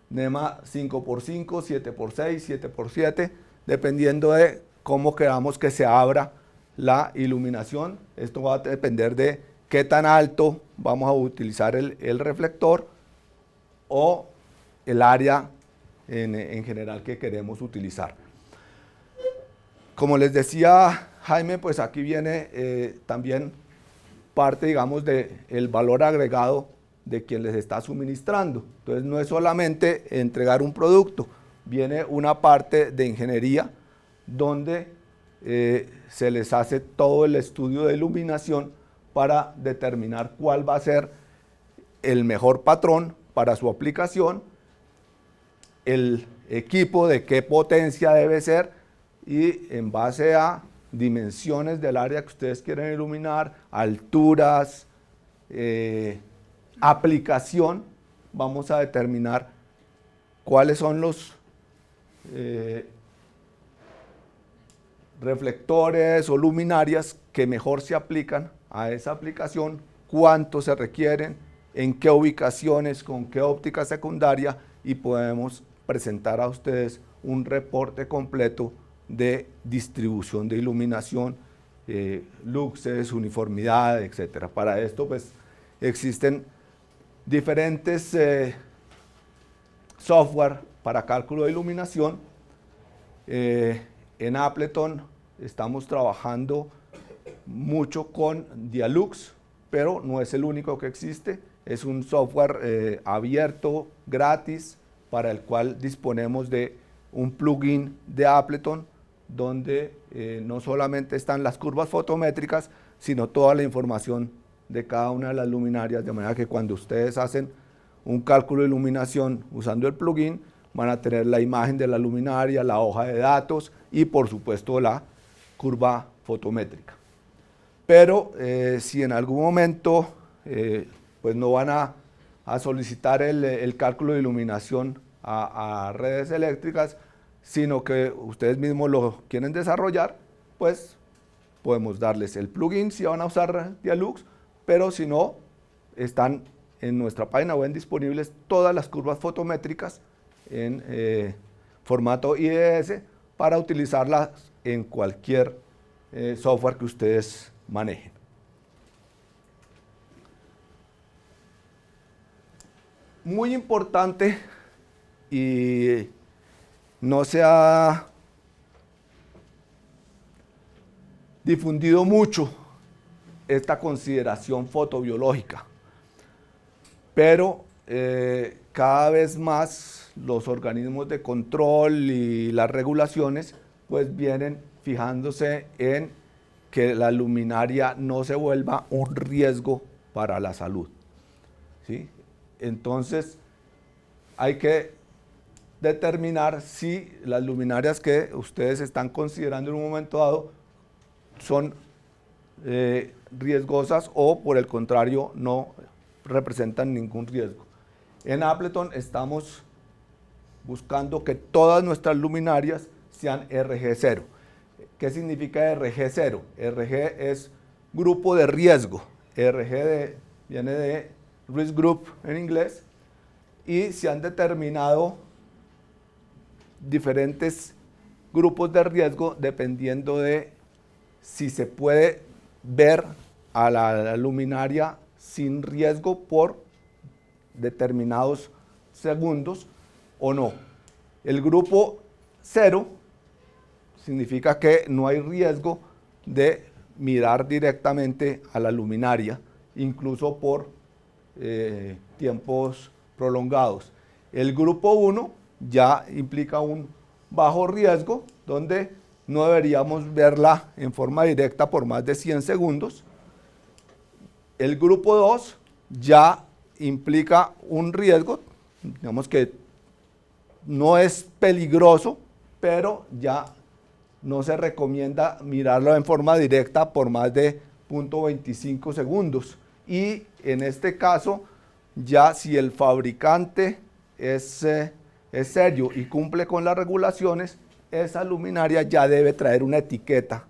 NEMA 5x5, 7x6, 7x7, dependiendo de cómo queramos que se abra la iluminación. Esto va a depender de qué tan alto vamos a utilizar el reflector o el área en general que queremos utilizar. Como les decía Jaime, pues aquí viene también parte, digamos, del valor agregado de quien les está suministrando. Entonces no es solamente entregar un producto, viene una parte de ingeniería donde se les hace todo el estudio de iluminación para determinar cuál va a ser el mejor patrón para su aplicación, el equipo de qué potencia debe ser y en base a dimensiones del área que ustedes quieren iluminar, alturas, aplicación, vamos a determinar cuáles son los reflectores o luminarias que mejor se aplican a esa aplicación, cuánto se requieren, en qué ubicaciones, con qué óptica secundaria, y podemos presentar a ustedes un reporte completo de distribución de iluminación, luxes, uniformidad, etc. Para esto pues existen diferentes software para cálculo de iluminación. En Appleton estamos trabajando mucho con Dialux, pero no es el único que existe. Es un software abierto, gratis, para el cual disponemos de un plugin de Appleton, donde no solamente están las curvas fotométricas, sino toda la información de cada una de las luminarias, de manera que cuando ustedes hacen un cálculo de iluminación usando el plugin, van a tener la imagen de la luminaria, la hoja de datos y por supuesto la curva fotométrica. Pero si en algún momento pues no van a solicitar el cálculo de iluminación a redes eléctricas, sino que ustedes mismos lo quieren desarrollar, pues podemos darles el plugin si van a usar Dialux, pero si no, están en nuestra página web disponibles todas las curvas fotométricas en formato IDS para utilizarlas en cualquier software que ustedes manejen. Muy importante, y no se ha difundido mucho esta consideración fotobiológica, pero cada vez más los organismos de control y las regulaciones pues vienen fijándose en que la luminaria no se vuelva un riesgo para la salud, ¿sí? Entonces hay que determinar si las luminarias que ustedes están considerando en un momento dado son riesgosas o por el contrario no representan ningún riesgo. En Appleton estamos buscando que todas nuestras luminarias sean RG0. ¿Qué significa RG0? RG es grupo de riesgo. Viene de Risk Group en inglés, y se han determinado diferentes grupos de riesgo dependiendo de si se puede ver a la luminaria sin riesgo por determinados segundos o no. El grupo 0 significa que no hay riesgo de mirar directamente a la luminaria, incluso por tiempos prolongados. El grupo 1 ya implica un bajo riesgo, donde no deberíamos verla en forma directa por más de 100 segundos. El grupo 2 ya implica un riesgo, digamos que no es peligroso, pero ya no se recomienda mirarlo en forma directa por más de 0.25 segundos. Y en este caso, ya si el fabricante es serio y cumple con las regulaciones, esa luminaria ya debe traer una etiqueta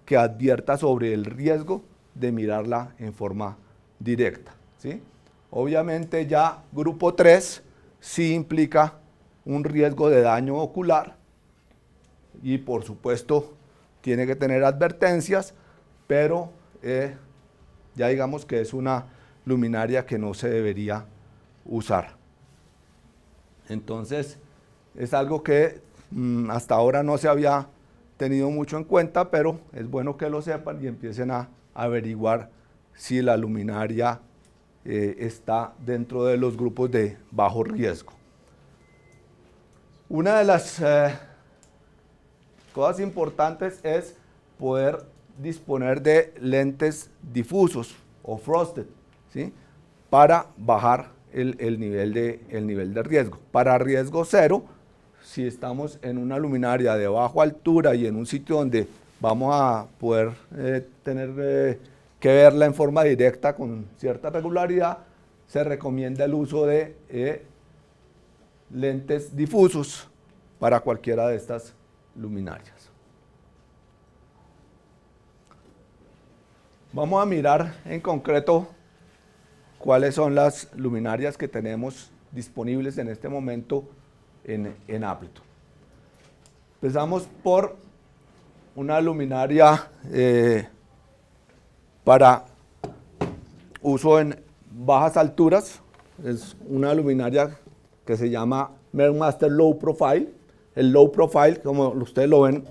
que advierta sobre el riesgo de mirarla en forma directa, ¿sí? Obviamente ya grupo 3 sí implica un riesgo de daño ocular y por supuesto tiene que tener advertencias, pero ya digamos que es una luminaria que no se debería usar. Entonces es algo que hasta ahora no se había tenido mucho en cuenta, pero es bueno que lo sepan y empiecen a averiguar si la luminaria está dentro de los grupos de bajo riesgo. Una de las cosas importantes es poder disponer de lentes difusos o frosted, ¿sí? Para bajar el nivel de riesgo. Para riesgo cero, si estamos en una luminaria de baja altura y en un sitio donde vamos a poder tener que verla en forma directa con cierta regularidad, se recomienda el uso de lentes difusos para cualquiera de estas luminarias. Vamos a mirar en concreto cuáles son las luminarias que tenemos disponibles en este momento en Appleton. Empezamos por una luminaria para uso en bajas alturas. Es una luminaria que se llama Mermaster Low Profile. El Low Profile, como ustedes lo ven,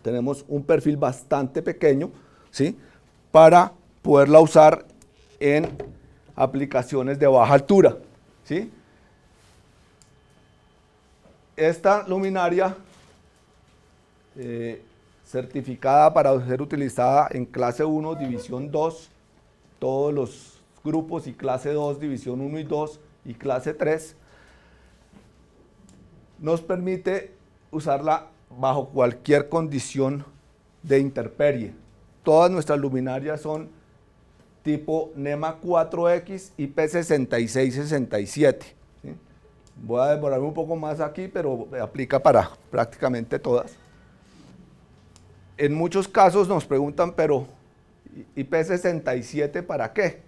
tenemos un perfil bastante pequeño, ¿sí? Para poderla usar en aplicaciones de baja altura, ¿sí? Esta luminaria certificada para ser utilizada en clase 1, división 2, todos los grupos, y clase 2, división 1 y 2, y clase 3, nos permite usarla bajo cualquier condición de intemperie. Todas nuestras luminarias son tipo NEMA 4X IP6667. ¿Sí? Voy a demorarme un poco más aquí, pero aplica para prácticamente todas. En muchos casos nos preguntan, pero IP67 ¿para qué?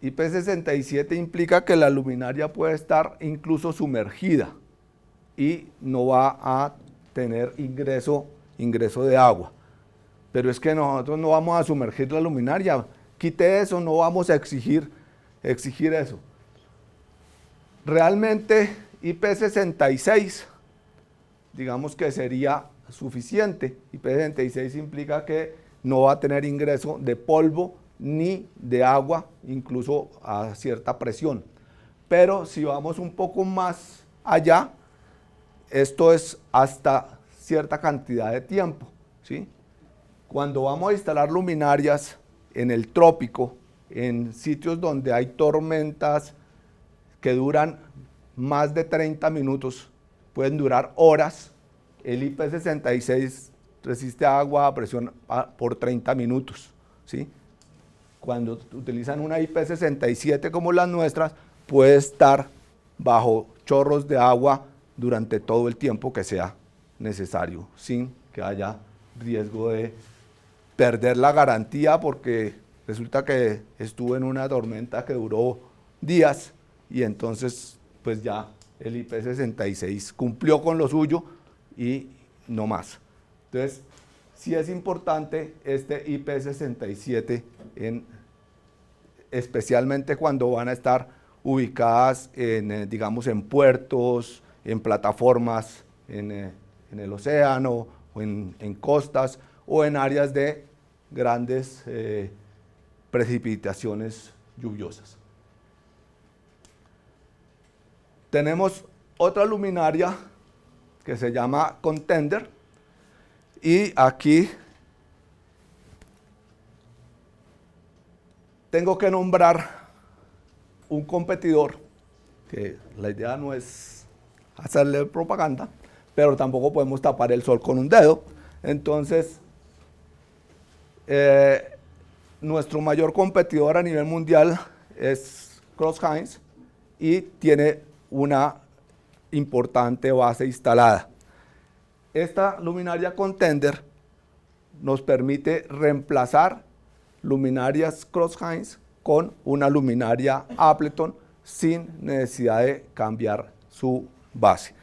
IP67 implica que la luminaria puede estar incluso sumergida y no va a tener ingreso de agua. Pero es que nosotros no vamos a sumergir la luminaria. Quite eso, no vamos a exigir eso. Realmente IP66, digamos que sería suficiente. IP66 implica que no va a tener ingreso de polvo ni de agua, incluso a cierta presión. Pero si vamos un poco más allá, esto es hasta cierta cantidad de tiempo, ¿sí? Cuando vamos a instalar luminarias en el trópico, en sitios donde hay tormentas que duran más de 30 minutos, pueden durar horas, el IP66 resiste agua a presión por 30 minutos, ¿sí? Cuando utilizan una IP67 como las nuestras, puede estar bajo chorros de agua durante todo el tiempo que sea necesario, sin que haya riesgo de perder la garantía, porque resulta que estuve en una tormenta que duró días y entonces pues ya el IP66 cumplió con lo suyo y no más. Entonces sí es importante este IP67 especialmente cuando van a estar ubicadas en, digamos, en puertos, en plataformas, en el océano, o en costas, o en áreas de grandes precipitaciones lluviosas. Tenemos otra luminaria que se llama Contender, y aquí tengo que nombrar un competidor, que la idea no es hacerle propaganda, pero tampoco podemos tapar el sol con un dedo. Entonces, nuestro mayor competidor a nivel mundial es Crouse-Hinds y tiene una importante base instalada. Esta luminaria Contender nos permite reemplazar luminarias Crouse-Hinds con una luminaria Appleton sin necesidad de cambiar su base.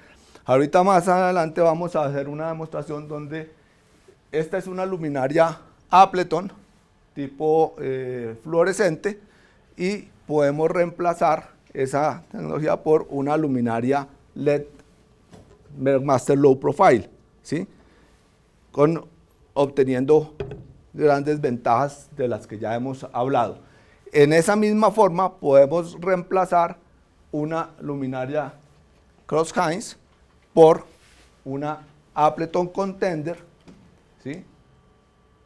Ahorita más adelante vamos a hacer una demostración donde esta es una luminaria Appleton tipo fluorescente y podemos reemplazar esa tecnología por una luminaria LED Master Low Profile, ¿sí? Obteniendo grandes ventajas de las que ya hemos hablado. En esa misma forma podemos reemplazar una luminaria Crouse-Hinds por una Appleton Contender, ¿sí?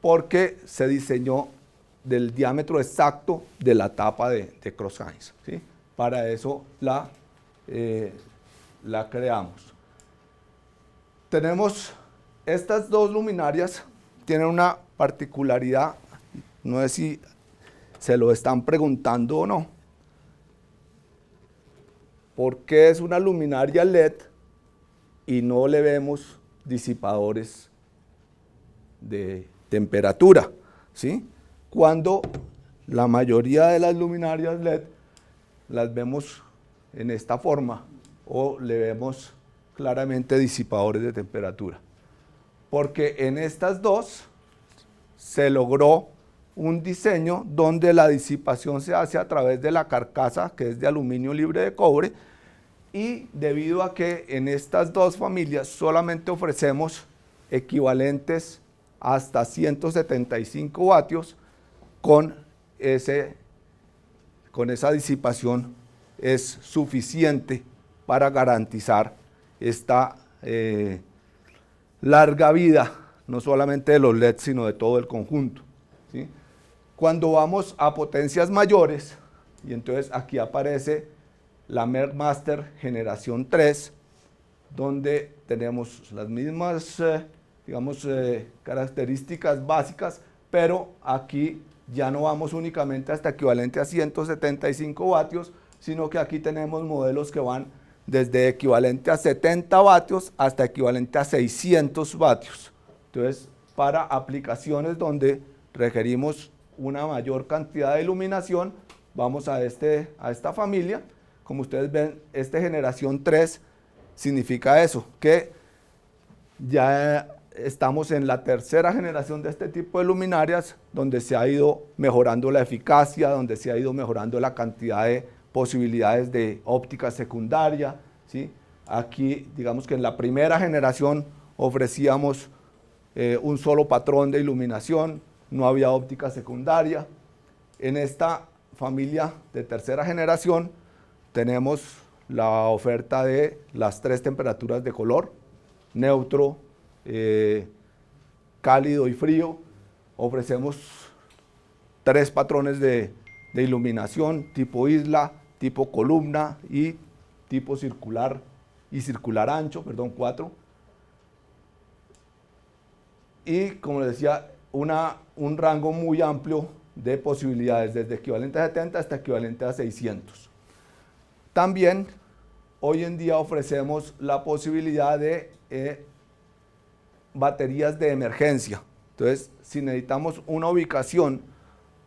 Porque se diseñó del diámetro exacto de la tapa de Crouse-Hinds, ¿sí? Para eso la creamos. Tenemos estas dos luminarias, tienen una particularidad, no sé si se lo están preguntando o no. ¿Por qué es una luminaria LED y no le vemos disipadores de temperatura? ¿Sí? Cuando la mayoría de las luminarias LED las vemos en esta forma o le vemos claramente disipadores de temperatura. Porque en estas dos se logró un diseño donde la disipación se hace a través de la carcasa, que es de aluminio libre de cobre, y debido a que en estas dos familias solamente ofrecemos equivalentes hasta 175 vatios, con esa disipación es suficiente para garantizar esta larga vida, no solamente de los LED, sino de todo el conjunto, ¿sí? Cuando vamos a potencias mayores, y entonces aquí aparece la Merck Master generación 3, donde tenemos las mismas características básicas, pero aquí ya no vamos únicamente hasta equivalente a 175 vatios, sino que aquí tenemos modelos que van desde equivalente a 70 vatios hasta equivalente a 600 vatios. Entonces, para aplicaciones donde requerimos una mayor cantidad de iluminación, vamos a esta familia. Como ustedes ven, esta generación 3 significa eso, que ya estamos en la tercera generación de este tipo de luminarias, donde se ha ido mejorando la eficacia, donde se ha ido mejorando la cantidad de posibilidades de óptica secundaria, ¿sí? Aquí, digamos que en la primera generación ofrecíamos un solo patrón de iluminación, no había óptica secundaria. En esta familia de tercera generación tenemos la oferta de las tres temperaturas de color, neutro, cálido y frío. Ofrecemos tres patrones de iluminación, tipo isla, tipo columna y tipo circular y circular ancho, perdón, 4. Y como les decía, un rango muy amplio de posibilidades, desde equivalente a 70 hasta equivalente a 600. También hoy en día ofrecemos la posibilidad de baterías de emergencia. Entonces, si necesitamos una ubicación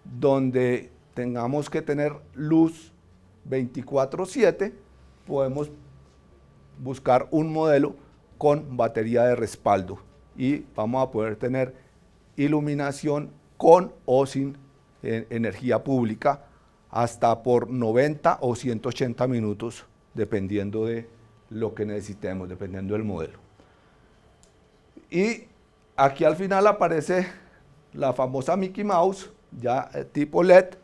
donde tengamos que tener luz 24/7, podemos buscar un modelo con batería de respaldo y vamos a poder tener iluminación con o sin energía pública hasta por 90 o 180 minutos, dependiendo de lo que necesitemos, dependiendo del modelo. Y aquí al final aparece la famosa Mickey Mouse, ya tipo LED,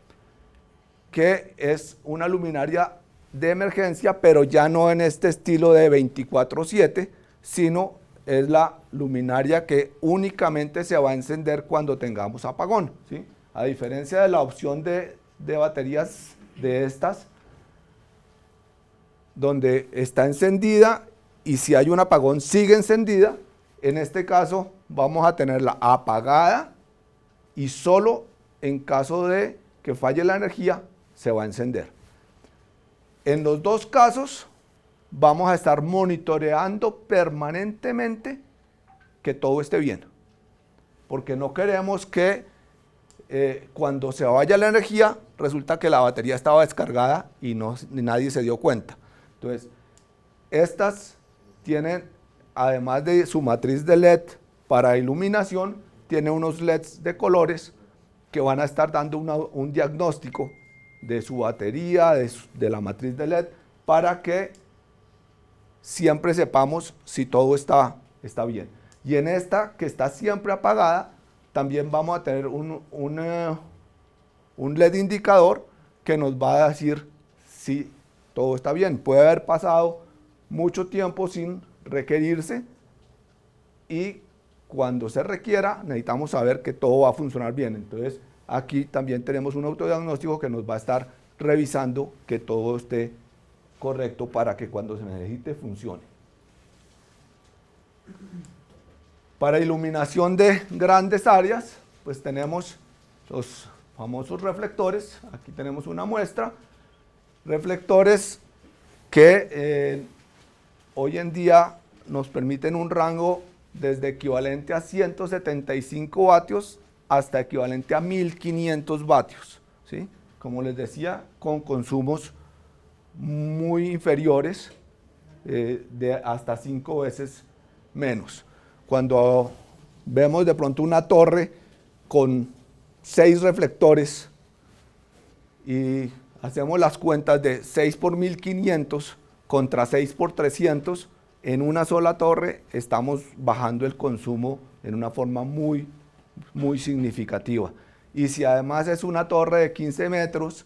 que es una luminaria de emergencia, pero ya no en este estilo de 24/7, sino es la luminaria que únicamente se va a encender cuando tengamos apagón, ¿sí? A diferencia de la opción de baterías de estas, donde está encendida y si hay un apagón sigue encendida. En este caso vamos a tenerla apagada y solo en caso de que falle la energía se va a encender. En los dos casos vamos a estar monitoreando permanentemente que todo esté bien, porque no queremos que cuando se vaya la energía resulta que la batería estaba descargada y nadie se dio cuenta. Entonces, estas tienen, además de su matriz de LED para iluminación, tiene unos LEDs de colores que van a estar dando un diagnóstico de su batería, de la matriz de LED, para que siempre sepamos si todo está bien. Y en esta, que está siempre apagada, también vamos a tener un LED indicador que nos va a decir si todo está bien. Puede haber pasado mucho tiempo sin requerirse y cuando se requiera necesitamos saber que todo va a funcionar bien. Entonces aquí también tenemos un autodiagnóstico que nos va a estar revisando que todo esté correcto para que cuando se necesite funcione. Para iluminación de grandes áreas, pues tenemos los famosos reflectores. Aquí tenemos una muestra. Reflectores que hoy en día nos permiten un rango desde equivalente a 175 vatios hasta equivalente a 1500 vatios, ¿sí? Como les decía, con consumos muy inferiores, de hasta 5 veces menos. Cuando vemos de pronto una torre con 6 reflectores y hacemos las cuentas de 6 por 1500 contra 6 por 300, en una sola torre estamos bajando el consumo en una forma muy significativa. Y si además es una torre de 15 metros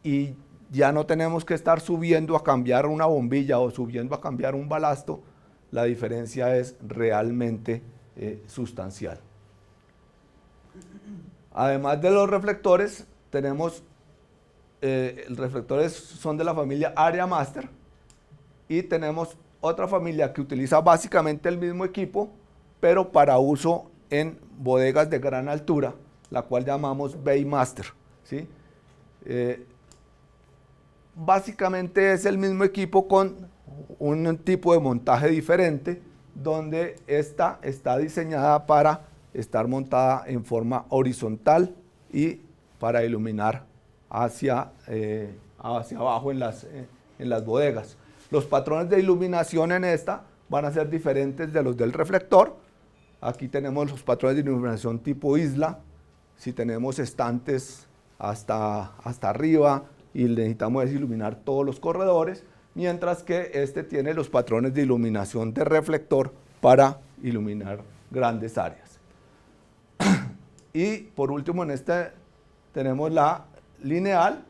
y ya no tenemos que estar subiendo a cambiar una bombilla o subiendo a cambiar un balasto, la diferencia es realmente sustancial. Además de los reflectores, tenemos reflectores son de la familia Area Master y tenemos otra familia que utiliza básicamente el mismo equipo, pero para uso en bodegas de gran altura, la cual llamamos Bay Master, ¿sí? Básicamente es el mismo equipo con un tipo de montaje diferente, donde esta está diseñada para estar montada en forma horizontal y para iluminar hacia abajo en las bodegas. Los patrones de iluminación en esta van a ser diferentes de los del reflector. Aquí tenemos los patrones de iluminación tipo isla. Si tenemos estantes hasta arriba y necesitamos iluminar todos los corredores, mientras que este tiene los patrones de iluminación de reflector para iluminar grandes áreas. Y por último en este tenemos la lineal,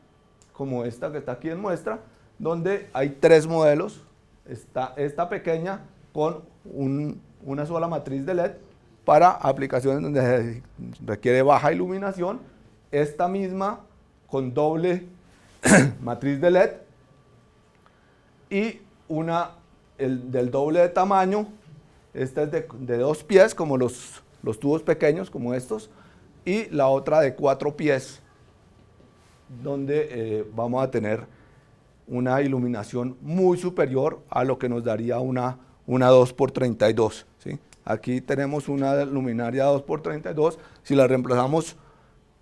como esta que está aquí en muestra, donde hay 3 modelos. Está esta pequeña con una sola matriz de LED para aplicaciones donde se requiere baja iluminación, esta misma con doble matriz de LED y una del doble de tamaño. Esta es de 2 pies como los tubos pequeños como estos, y la otra de 4 pies donde vamos a tener una iluminación muy superior a lo que nos daría una 2x32, ¿sí? Aquí tenemos una luminaria 2x32, si la reemplazamos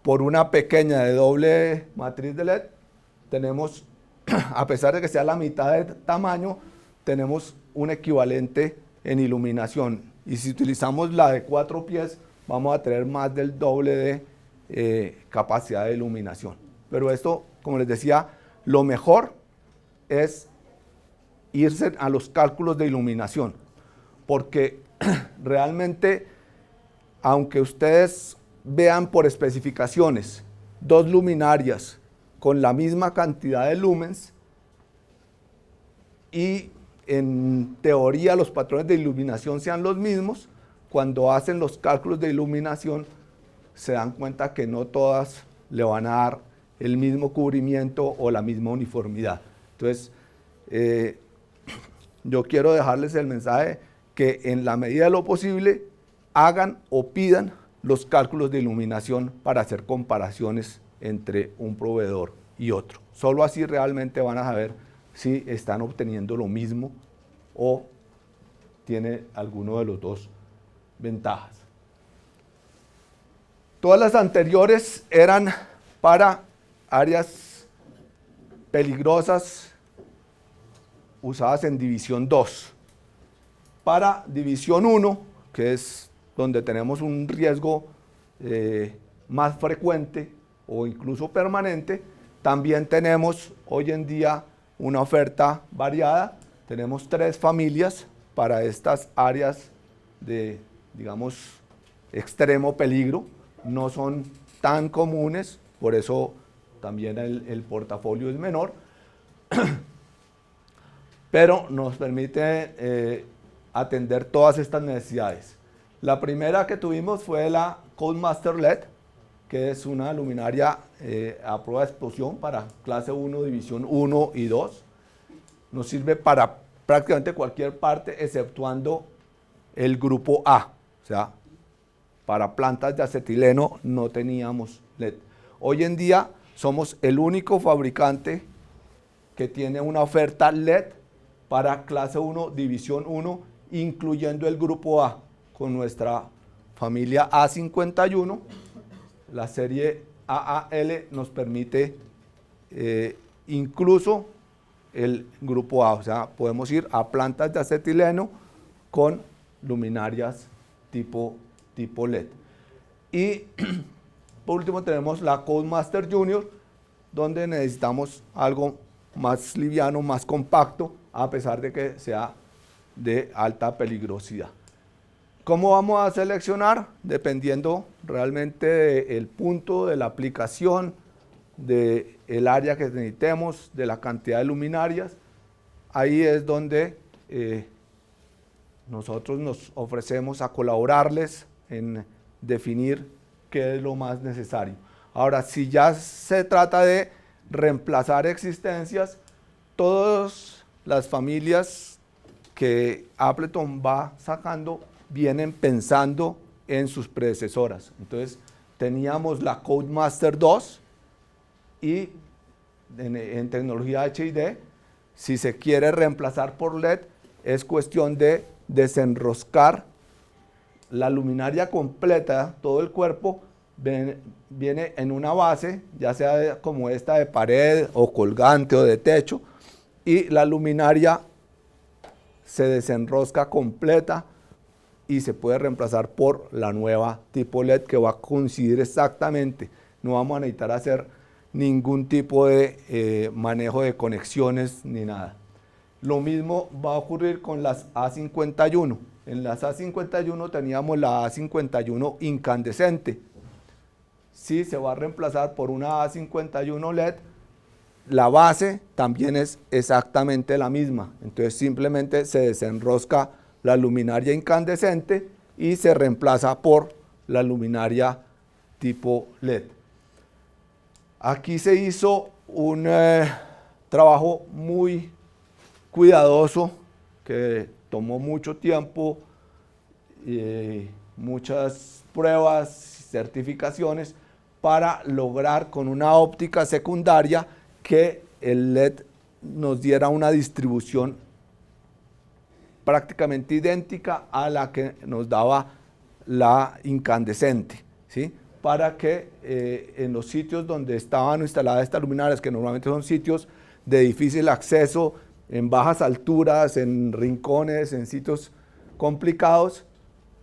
por una pequeña de doble matriz de LED, tenemos, a pesar de que sea la mitad de tamaño, tenemos un equivalente en iluminación. Y si utilizamos la de 4 pies, vamos a tener más del doble de capacidad de iluminación. Pero esto, como les decía, lo mejor es irse a los cálculos de iluminación, porque realmente, aunque ustedes vean por especificaciones 2 luminarias con la misma cantidad de lumens y en teoría los patrones de iluminación sean los mismos, cuando hacen los cálculos de iluminación se dan cuenta que no todas le van a dar el mismo cubrimiento o la misma uniformidad. Entonces, yo quiero dejarles el mensaje que en la medida de lo posible hagan o pidan los cálculos de iluminación para hacer comparaciones entre un proveedor y otro. Solo así realmente van a saber si están obteniendo lo mismo o tiene alguno de los dos ventajas. Todas las anteriores eran para áreas peligrosas usadas en división 2. Para división 1, que es donde tenemos un riesgo más frecuente o incluso permanente, también tenemos hoy en día una oferta variada. Tenemos 3 familias para estas áreas de, digamos, extremo peligro. No son tan comunes, por eso también el portafolio es menor, pero nos permite atender todas estas necesidades. La primera que tuvimos fue la Codemaster LED, que es una luminaria a prueba de explosión para clase 1, división 1 y 2. Nos sirve para prácticamente cualquier parte, exceptuando el grupo A. O sea, para plantas de acetileno no teníamos LED. Hoy en día somos el único fabricante que tiene una oferta LED para clase 1, división 1, incluyendo el grupo A, con nuestra familia A51. La serie AAL nos permite incluso el grupo A, o sea, podemos ir a plantas de acetileno con luminarias tipo LED. Y por último tenemos la Codemaster Junior, donde necesitamos algo más liviano, más compacto, a pesar de que sea de alta peligrosidad. ¿Cómo vamos a seleccionar? Dependiendo realmente del punto de la aplicación, del área que necesitemos, de la cantidad de luminarias. Ahí es donde nosotros nos ofrecemos a colaborarles en definir qué es lo más necesario. Ahora, si ya se trata de reemplazar existencias, todas las familias que Appleton va sacando vienen pensando en sus predecesoras. Entonces, teníamos la Codemaster 2 y en tecnología HID, si se quiere reemplazar por LED, es cuestión de desenroscar la luminaria completa, todo el cuerpo viene en una base, ya sea como esta de pared o colgante o de techo, y la luminaria se desenrosca completa y se puede reemplazar por la nueva tipo LED que va a coincidir exactamente. No vamos a necesitar hacer ningún tipo de manejo de conexiones ni nada. Lo mismo va a ocurrir con las A51. En las A51 teníamos la A51 incandescente. Si se va a reemplazar por una A51 LED, la base también es exactamente la misma. Entonces simplemente se desenrosca la luminaria incandescente y se reemplaza por la luminaria tipo LED. Aquí se hizo un trabajo muy cuidadoso que tomó mucho tiempo, muchas pruebas, certificaciones para lograr con una óptica secundaria que el LED nos diera una distribución prácticamente idéntica a la que nos daba la incandescente, ¿sí? Para que en los sitios donde estaban instaladas estas luminarias, que normalmente son sitios de difícil acceso, en bajas alturas, en rincones, en sitios complicados,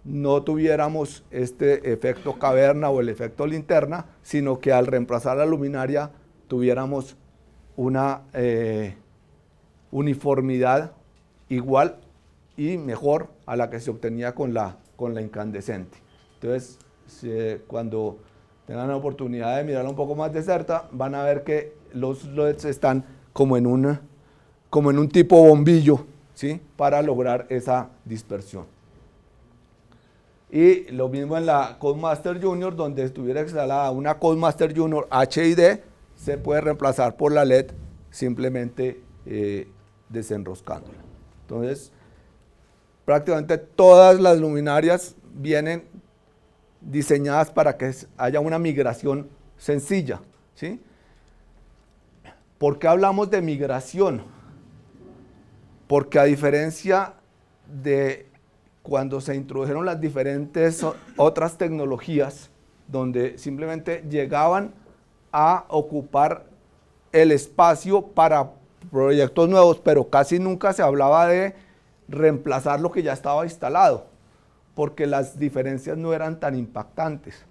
no tuviéramos este efecto caverna o el efecto linterna, sino que al reemplazar la luminaria tuviéramos una uniformidad igual y mejor a la que se obtenía con la incandescente. Entonces, cuando tengan la oportunidad de mirarla un poco más de cerca, van a ver que los LEDs están como en un tipo bombillo, ¿sí? Para lograr esa dispersión. Y lo mismo en la Codemaster Junior, donde estuviera instalada una Codemaster Junior HID, se puede reemplazar por la LED simplemente desenroscándola. Entonces, prácticamente todas las luminarias vienen diseñadas para que haya una migración sencilla, ¿sí? ¿Por qué hablamos de migración? Porque a diferencia de cuando se introdujeron las diferentes otras tecnologías, donde simplemente llegaban a ocupar el espacio para proyectos nuevos, pero casi nunca se hablaba de reemplazar lo que ya estaba instalado, porque las diferencias no eran tan impactantes.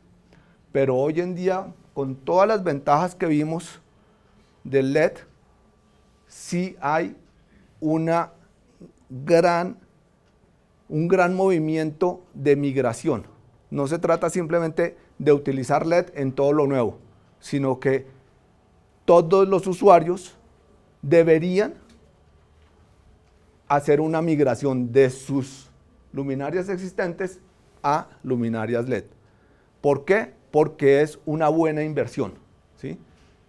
Pero hoy en día, con todas las ventajas que vimos del LED, sí hay un gran movimiento de migración. No se trata simplemente de utilizar LED en todo lo nuevo, sino que todos los usuarios deberían hacer una migración de sus luminarias existentes a luminarias LED. ¿Por qué? Porque es una buena inversión, ¿sí?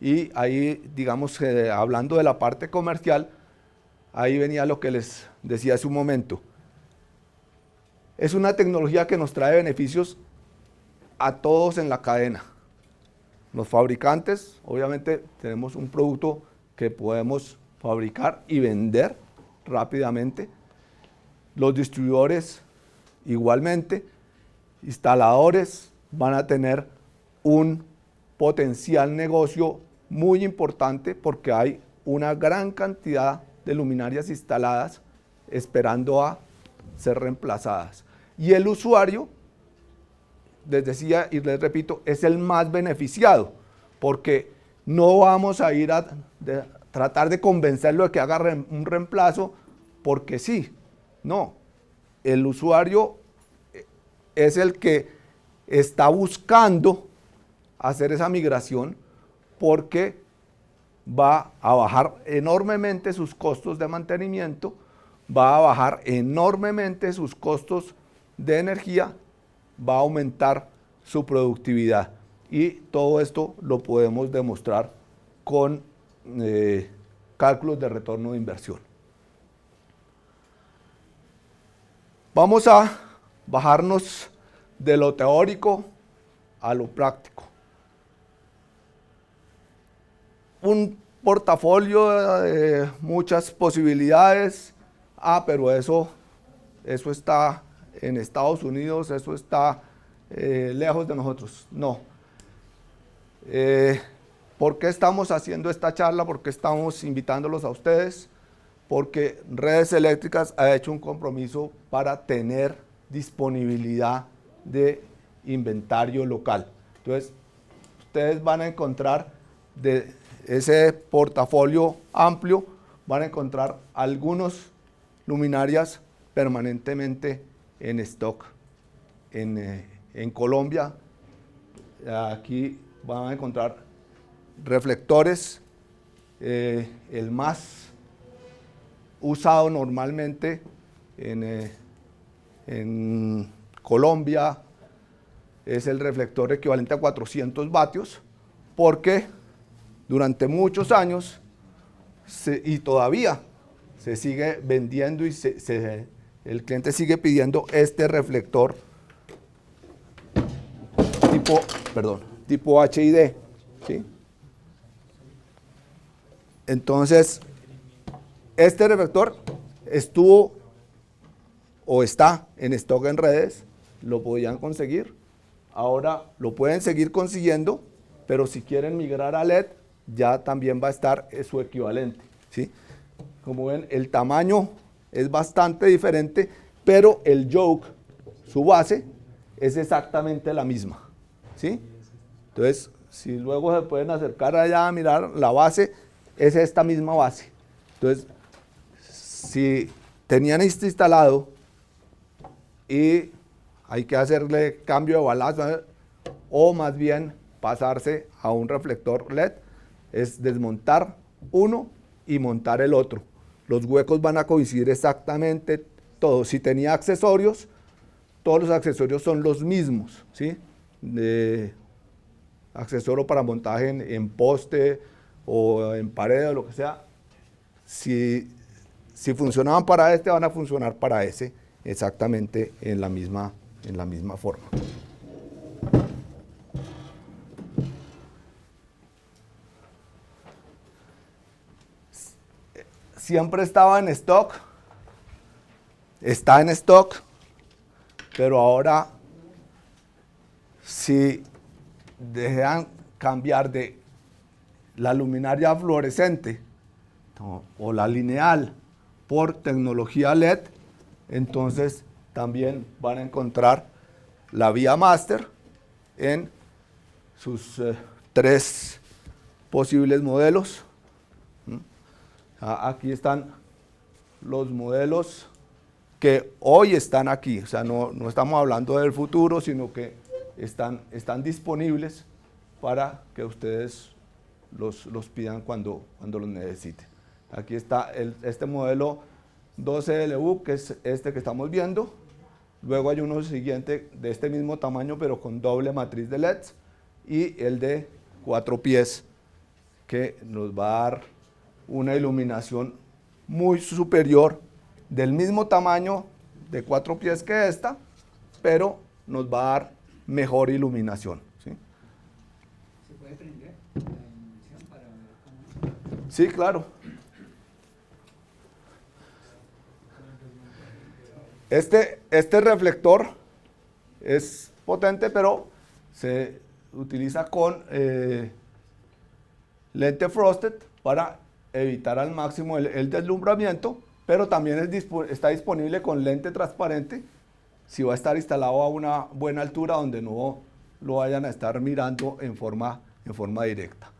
Y ahí, digamos, hablando de la parte comercial, ahí venía lo que les decía hace un momento. Es una tecnología que nos trae beneficios a todos en la cadena. Los fabricantes, obviamente, tenemos un producto que podemos fabricar y vender rápidamente. Los distribuidores, igualmente. Instaladores van a tener un potencial negocio muy importante porque hay una gran cantidad de luminarias instaladas esperando a ser reemplazadas. Y el usuario, les decía y les repito, es el más beneficiado, porque no vamos a ir a tratar de convencerlo de que haga un reemplazo porque sí. No, el usuario es el que está buscando hacer esa migración porque va a bajar enormemente sus costos de mantenimiento, va a bajar enormemente sus costos de energía, va a aumentar su productividad. Y todo esto lo podemos demostrar con cálculos de retorno de inversión. Vamos a bajarnos de lo teórico a lo práctico. Un portafolio de muchas posibilidades. Pero eso está en Estados Unidos, eso está lejos de nosotros. No. ¿Por qué estamos haciendo esta charla? ¿Por qué estamos invitándolos a ustedes? Porque Redes Eléctricas ha hecho un compromiso para tener disponibilidad de inventario local. Entonces, ustedes van a encontrar de ese portafolio amplio, van a encontrar algunos luminarias permanentemente en stock en Colombia. Aquí van a encontrar reflectores, el más usado normalmente en Colombia es el reflector equivalente a 400 vatios, porque durante muchos años y todavía se sigue vendiendo y el cliente sigue pidiendo este reflector tipo HID, ¿sí? Entonces, este reflector estuvo o está en stock en Redes, lo podían conseguir, ahora lo pueden seguir consiguiendo, pero si quieren migrar a LED, ya también va a estar su equivalente, ¿sí? Como ven, el tamaño es bastante diferente, pero el yoke, su base, es exactamente la misma, ¿sí? Entonces, si luego se pueden acercar allá a mirar, la base es esta misma base. Entonces, si tenían esto instalado y hay que hacerle cambio de balazo, o más bien pasarse a un reflector LED, es desmontar uno y montar el otro. Los huecos van a coincidir exactamente todos. Si tenía accesorios, todos los accesorios son los mismos, ¿sí? Accesorio para montaje en poste o en pared o lo que sea. Si si funcionaban para este, van a funcionar para ese exactamente en la misma forma. Siempre estaba en stock, está en stock, pero ahora si desean cambiar de la luminaria fluorescente o la lineal por tecnología LED, entonces también van a encontrar la vía Master en sus 3 posibles modelos. Aquí están los modelos que hoy están aquí, o sea, no estamos hablando del futuro, sino que están disponibles para que ustedes los pidan cuando los necesiten. Aquí está este modelo 12LU, que es este que estamos viendo. Luego hay uno siguiente de este mismo tamaño, pero con doble matriz de LEDs, y el de 4 pies, que nos va a dar una iluminación muy superior, del mismo tamaño de 4 pies que esta, pero nos va a dar mejor iluminación, ¿sí? ¿Se puede prender la iluminación para ver cómo? Sí, claro. Este reflector es potente, pero se utiliza con lente frosted para evitar al máximo el deslumbramiento, pero también está disponible con lente transparente si va a estar instalado a una buena altura donde no lo vayan a estar mirando en forma directa.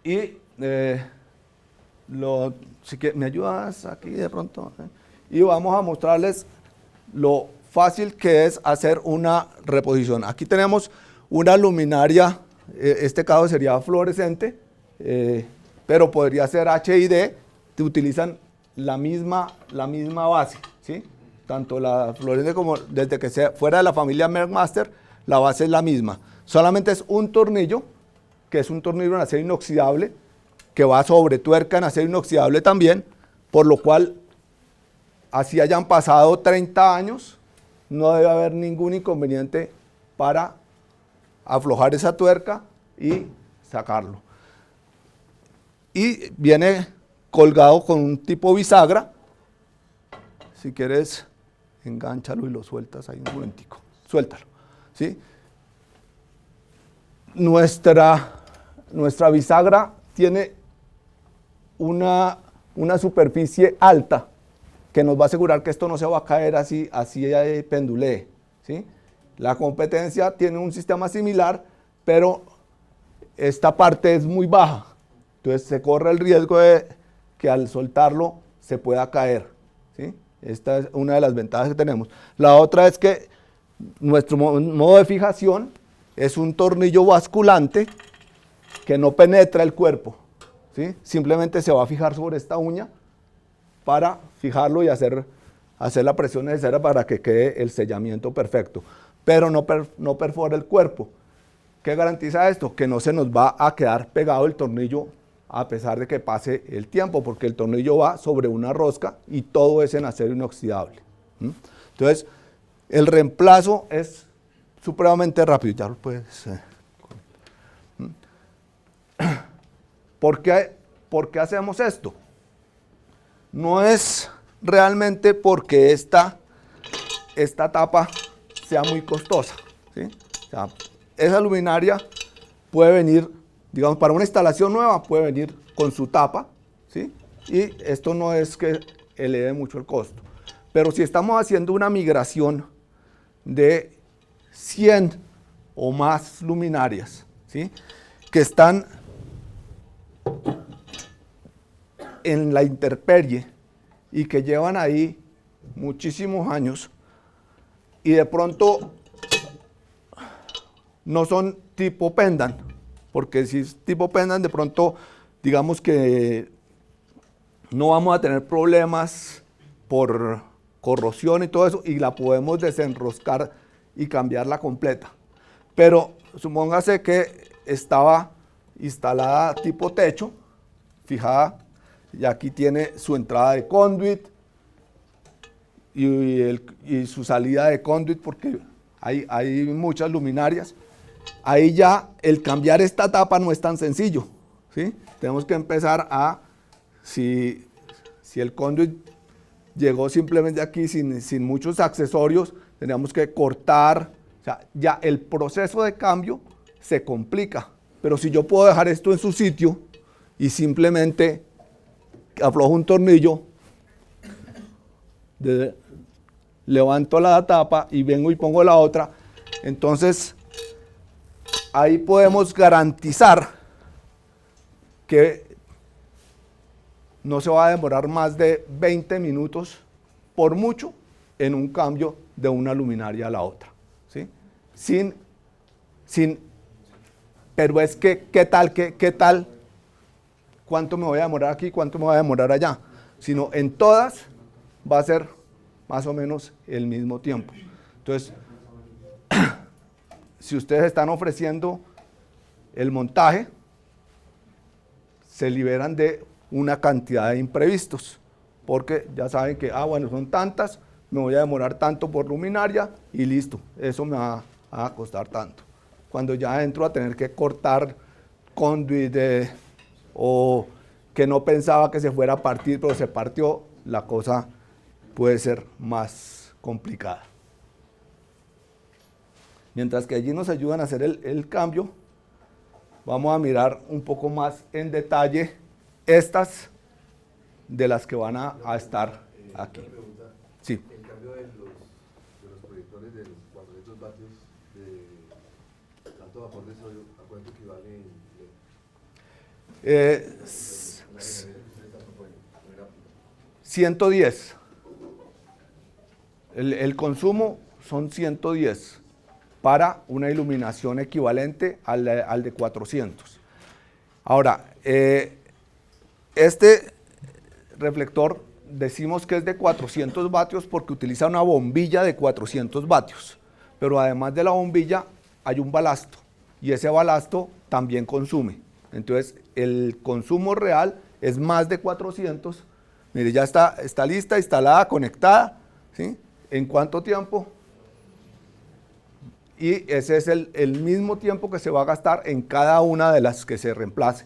Y si me ayudas aquí de pronto, y vamos a mostrarles lo fácil que es hacer una reposición. Aquí tenemos una luminaria, este caso sería fluorescente, pero podría ser HID, te utilizan la misma base, ¿sí? Tanto la fluorescente como desde que sea fuera de la familia Merck Master, la base es la misma. Solamente es un tornillo, que es un tornillo en acero inoxidable, que va sobre tuerca en acero inoxidable también, por lo cual, así hayan pasado 30 años, no debe haber ningún inconveniente para aflojar esa tuerca y sacarlo. Y viene colgado con un tipo bisagra. Si quieres, engánchalo y lo sueltas ahí un momentico. Suéltalo, ¿sí? Nuestra bisagra tiene una superficie alta que nos va a asegurar que esto no se va a caer así pendulee, ¿sí? La competencia tiene un sistema similar, pero esta parte es muy baja, entonces se corre el riesgo de que al soltarlo se pueda caer, ¿sí? Esta es una de las ventajas que tenemos. La otra es que nuestro modo de fijación es un tornillo basculante que no penetra el cuerpo, ¿sí? Simplemente se va a fijar sobre esta uña para fijarlo y hacer la presión necesaria para que quede el sellamiento perfecto, pero no perfora el cuerpo. ¿Qué garantiza esto? Que no se nos va a quedar pegado el tornillo a pesar de que pase el tiempo, porque el tornillo va sobre una rosca y todo es en acero inoxidable. Entonces, el reemplazo es supremamente rápido. Ya lo puedes... ¿Por qué hacemos esto? No es realmente porque esta tapa sea muy costosa, ¿sí? O sea, esa luminaria puede venir, digamos, para una instalación nueva, puede venir con su tapa, ¿sí? Y esto no es que eleve mucho el costo. Pero si estamos haciendo una migración de 100 o más luminarias, ¿sí? Que están en la intemperie y que llevan ahí muchísimos años y de pronto no son tipo pendant, porque si es tipo pendant de pronto digamos que no vamos a tener problemas corrosión y todo eso, y la podemos desenroscar y cambiarla completa. Pero supóngase que estaba instalada tipo techo, fijada, y aquí tiene su entrada de conduit y su salida de conduit, porque hay muchas luminarias. Ahí ya el cambiar esta tapa no es tan sencillo, ¿sí? Tenemos que empezar a, si el conduit llegó simplemente aquí sin muchos accesorios, tenemos que cortar, o sea, ya el proceso de cambio se complica. Pero si yo puedo dejar esto en su sitio y simplemente aflojo un tornillo, levanto la tapa y vengo y pongo la otra, entonces ahí podemos garantizar que no se va a demorar más de 20 minutos, por mucho, en un cambio de una luminaria a la otra, ¿sí? Pero es que, ¿qué tal? ¿Cuánto me voy a demorar aquí? ¿Cuánto me voy a demorar allá? Sino en todas va a ser más o menos el mismo tiempo. Entonces, si ustedes están ofreciendo el montaje, se liberan de una cantidad de imprevistos, porque ya saben que, bueno, son tantas, me voy a demorar tanto por luminaria y listo, eso me va a costar tanto. Cuando ya entro a tener que cortar conduit o que no pensaba que se fuera a partir, pero se partió, la cosa puede ser más complicada. Mientras que allí nos ayudan a hacer el cambio, vamos a mirar un poco más en detalle estas de las que van a estar aquí. Sí. El cambio de los proyectores de los 400 vatios de alto vapor de sodio, ¿a cuánto equivale? 110. El consumo son 110 para una iluminación equivalente al de 400. Ahora, este reflector decimos que es de 400 vatios porque utiliza una bombilla de 400 vatios, pero además de la bombilla hay un balasto y ese balasto también consume. Entonces el consumo real es más de 400. Mire, ya está lista, instalada, conectada, ¿sí? ¿En cuánto tiempo? Y ese es el mismo tiempo que se va a gastar en cada una de las que se reemplace.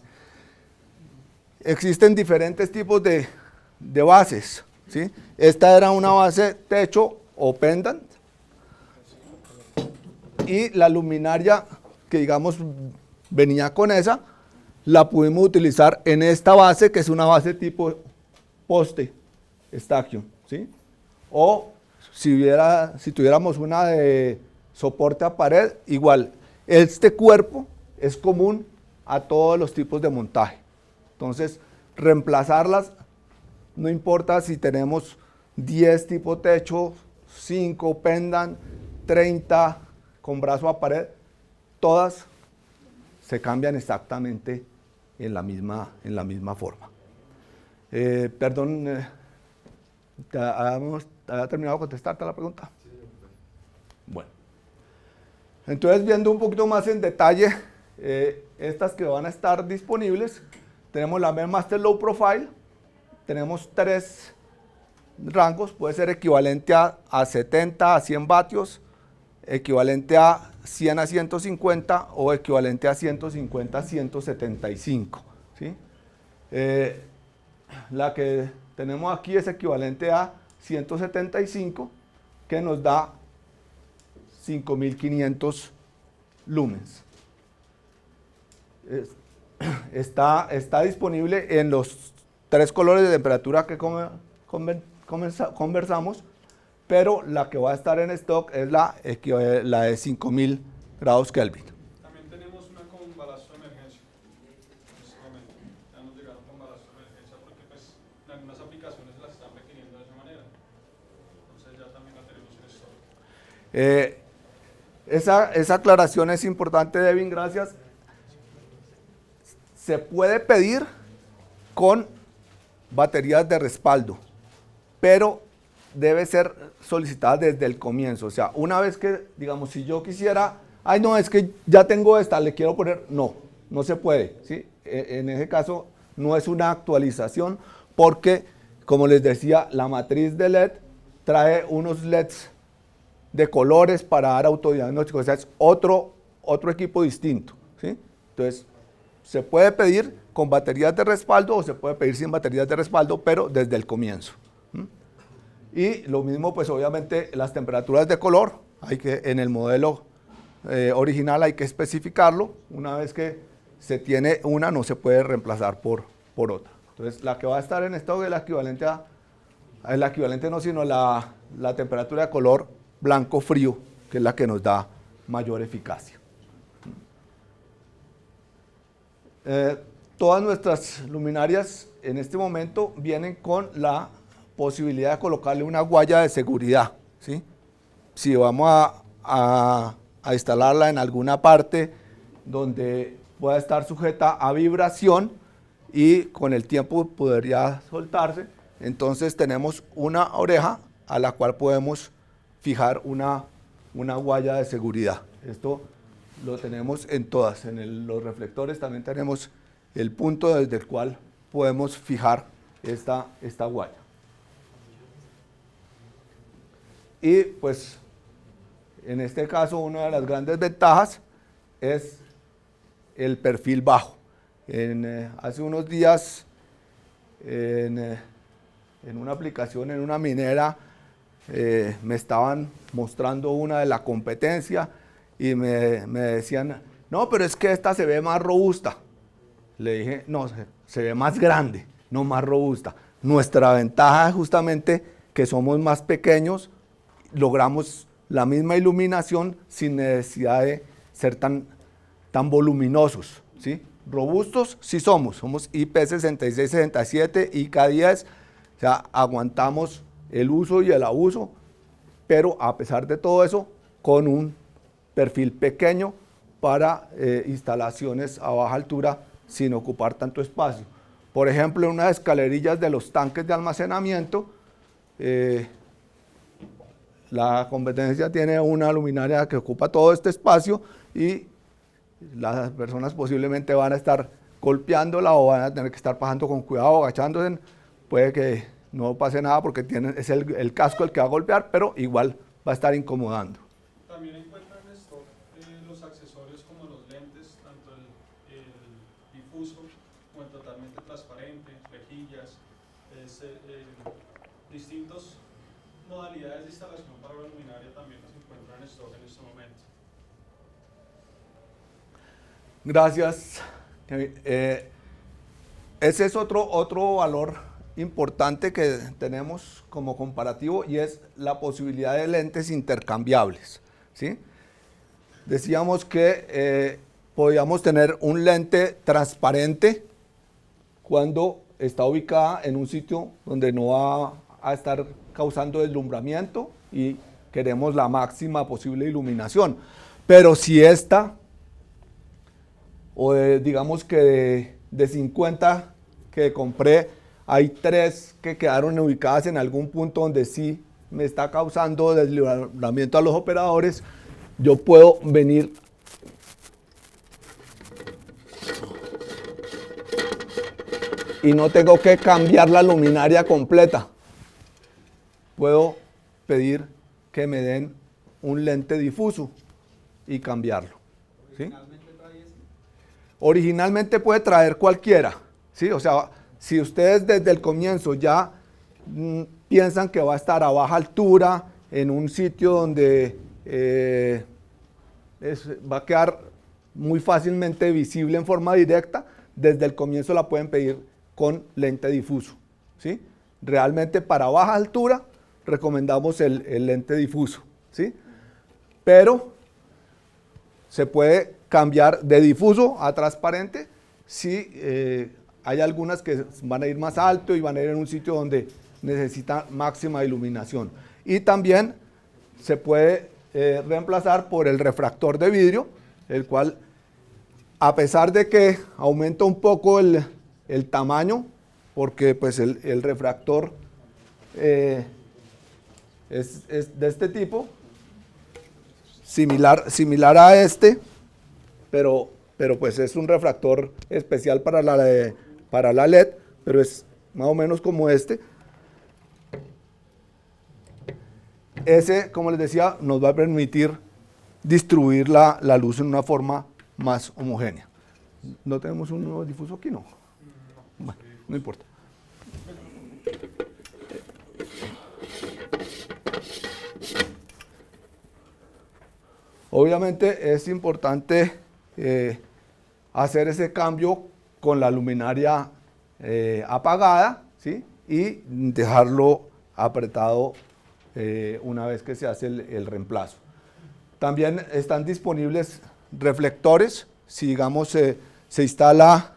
Existen diferentes tipos de bases, ¿sí? Esta era una base techo o pendant y la luminaria que digamos venía con esa, la pudimos utilizar en esta base que es una base tipo poste, stagio, ¿sí? O si tuviéramos una de soporte a pared, igual, este cuerpo es común a todos los tipos de montaje. Entonces, reemplazarlas, no importa si tenemos 10 tipo techo, 5 pendant, 30 con brazo a pared, todas se cambian exactamente en la misma forma. Perdón, ¿ha terminado de contestarte la pregunta? Bueno. Entonces, viendo un poquito más en detalle, estas que van a estar disponibles, tenemos la Master Low Profile, tenemos 3 rangos, puede ser equivalente a 70 a 100 vatios, equivalente a 100 a 150 o equivalente a 150 a 175, ¿sí? La que tenemos aquí es equivalente a 175, que nos da 5500 lumens. Está disponible en los 3 colores de temperatura que conversamos, pero la que va a estar en stock es la de 5000 grados Kelvin. También tenemos una con balazo de emergencia. En este momento ya nos llegaron con balazo de emergencia porque pues en algunas aplicaciones las están requiriendo de esa manera. Entonces ya también la tenemos en stock. Esa aclaración es importante, Devin, gracias. Se puede pedir con baterías de respaldo, pero debe ser solicitada desde el comienzo. O sea, una vez que, digamos, si yo quisiera, ay no, es que ya tengo esta, le quiero poner, no, no se puede, ¿sí? En ese caso no es una actualización porque, como les decía, la matriz de LED trae unos LEDs de colores para dar autodiagnóstico, o sea, es otro equipo distinto, ¿sí? Entonces, se puede pedir con baterías de respaldo o se puede pedir sin baterías de respaldo, pero desde el comienzo. Y lo mismo, pues obviamente, las temperaturas de color, hay que, en el modelo original hay que especificarlo. Una vez que se tiene una, no se puede reemplazar por otra. Entonces, la que va a estar en stock es la equivalente la temperatura de color blanco frío, que es la que nos da mayor eficacia. Todas nuestras luminarias en este momento vienen con la posibilidad de colocarle una guaya de seguridad, ¿sí? Si vamos a instalarla en alguna parte donde pueda estar sujeta a vibración y con el tiempo podría soltarse, entonces tenemos una oreja a la cual podemos fijar una guaya de seguridad. Esto lo tenemos en todas. Los reflectores también tenemos el punto desde el cual podemos fijar esta guaya. Y pues en este caso una de las grandes ventajas es el perfil bajo. Hace unos días en una aplicación, en una minera, me estaban mostrando una de la competencia y me decían, no, pero es que esta se ve más robusta. Le dije, no, se ve más grande, no más robusta. Nuestra ventaja es justamente que somos más pequeños, logramos la misma iluminación sin necesidad de ser tan voluminosos, ¿sí? Robustos sí somos IP66, 67, IK10, o sea, aguantamos el uso y el abuso, pero a pesar de todo eso, con un perfil pequeño para instalaciones a baja altura sin ocupar tanto espacio. Por ejemplo, en unas escalerillas de los tanques de almacenamiento, la competencia tiene una luminaria que ocupa todo este espacio y las personas posiblemente van a estar golpeándola o van a tener que estar pasando con cuidado, agachándose. Puede que no pase nada porque es el casco el que va a golpear, pero igual va a estar incomodando. También encuentran en stock los accesorios como los lentes, tanto el difuso como el totalmente transparente, rejillas, distintas modalidades de instalación para la luminaria también las encuentran en stock en este momento. Gracias. Ese es otro valor importante que tenemos como comparativo y es la posibilidad de lentes intercambiables, ¿sí? Decíamos que podíamos tener un lente transparente cuando está ubicada en un sitio donde no va a estar causando deslumbramiento y queremos la máxima posible iluminación. Pero si esta, o digamos que de 50 que compré, hay 3 que quedaron ubicadas en algún punto donde sí me está causando deslumbramiento a los operadores, yo puedo venir y no tengo que cambiar la luminaria completa. Puedo pedir que me den un lente difuso y cambiarlo, ¿sí? Originalmente puede traer cualquiera, ¿sí? O sea, si ustedes desde el comienzo ya piensan que va a estar a baja altura, en un sitio donde va a quedar muy fácilmente visible en forma directa, desde el comienzo la pueden pedir con lente difuso, ¿sí? Realmente para baja altura recomendamos el lente difuso, ¿sí? Pero se puede cambiar de difuso a transparente si hay algunas que van a ir más alto y van a ir en un sitio donde necesita máxima iluminación. Y también se puede reemplazar por el refractor de vidrio, el cual, a pesar de que aumenta un poco el tamaño, porque pues el refractor es de este tipo, similar a este, pero pues es un refractor especial para la LED, pero es más o menos como este. Ese, como les decía, nos va a permitir distribuir la luz en una forma más homogénea. ¿No tenemos un nuevo difuso aquí? No. Bueno, no importa. Obviamente es importante hacer ese cambio con la luminaria apagada, ¿sí? Y dejarlo apretado una vez que se hace el reemplazo. También están disponibles reflectores, si digamos se instala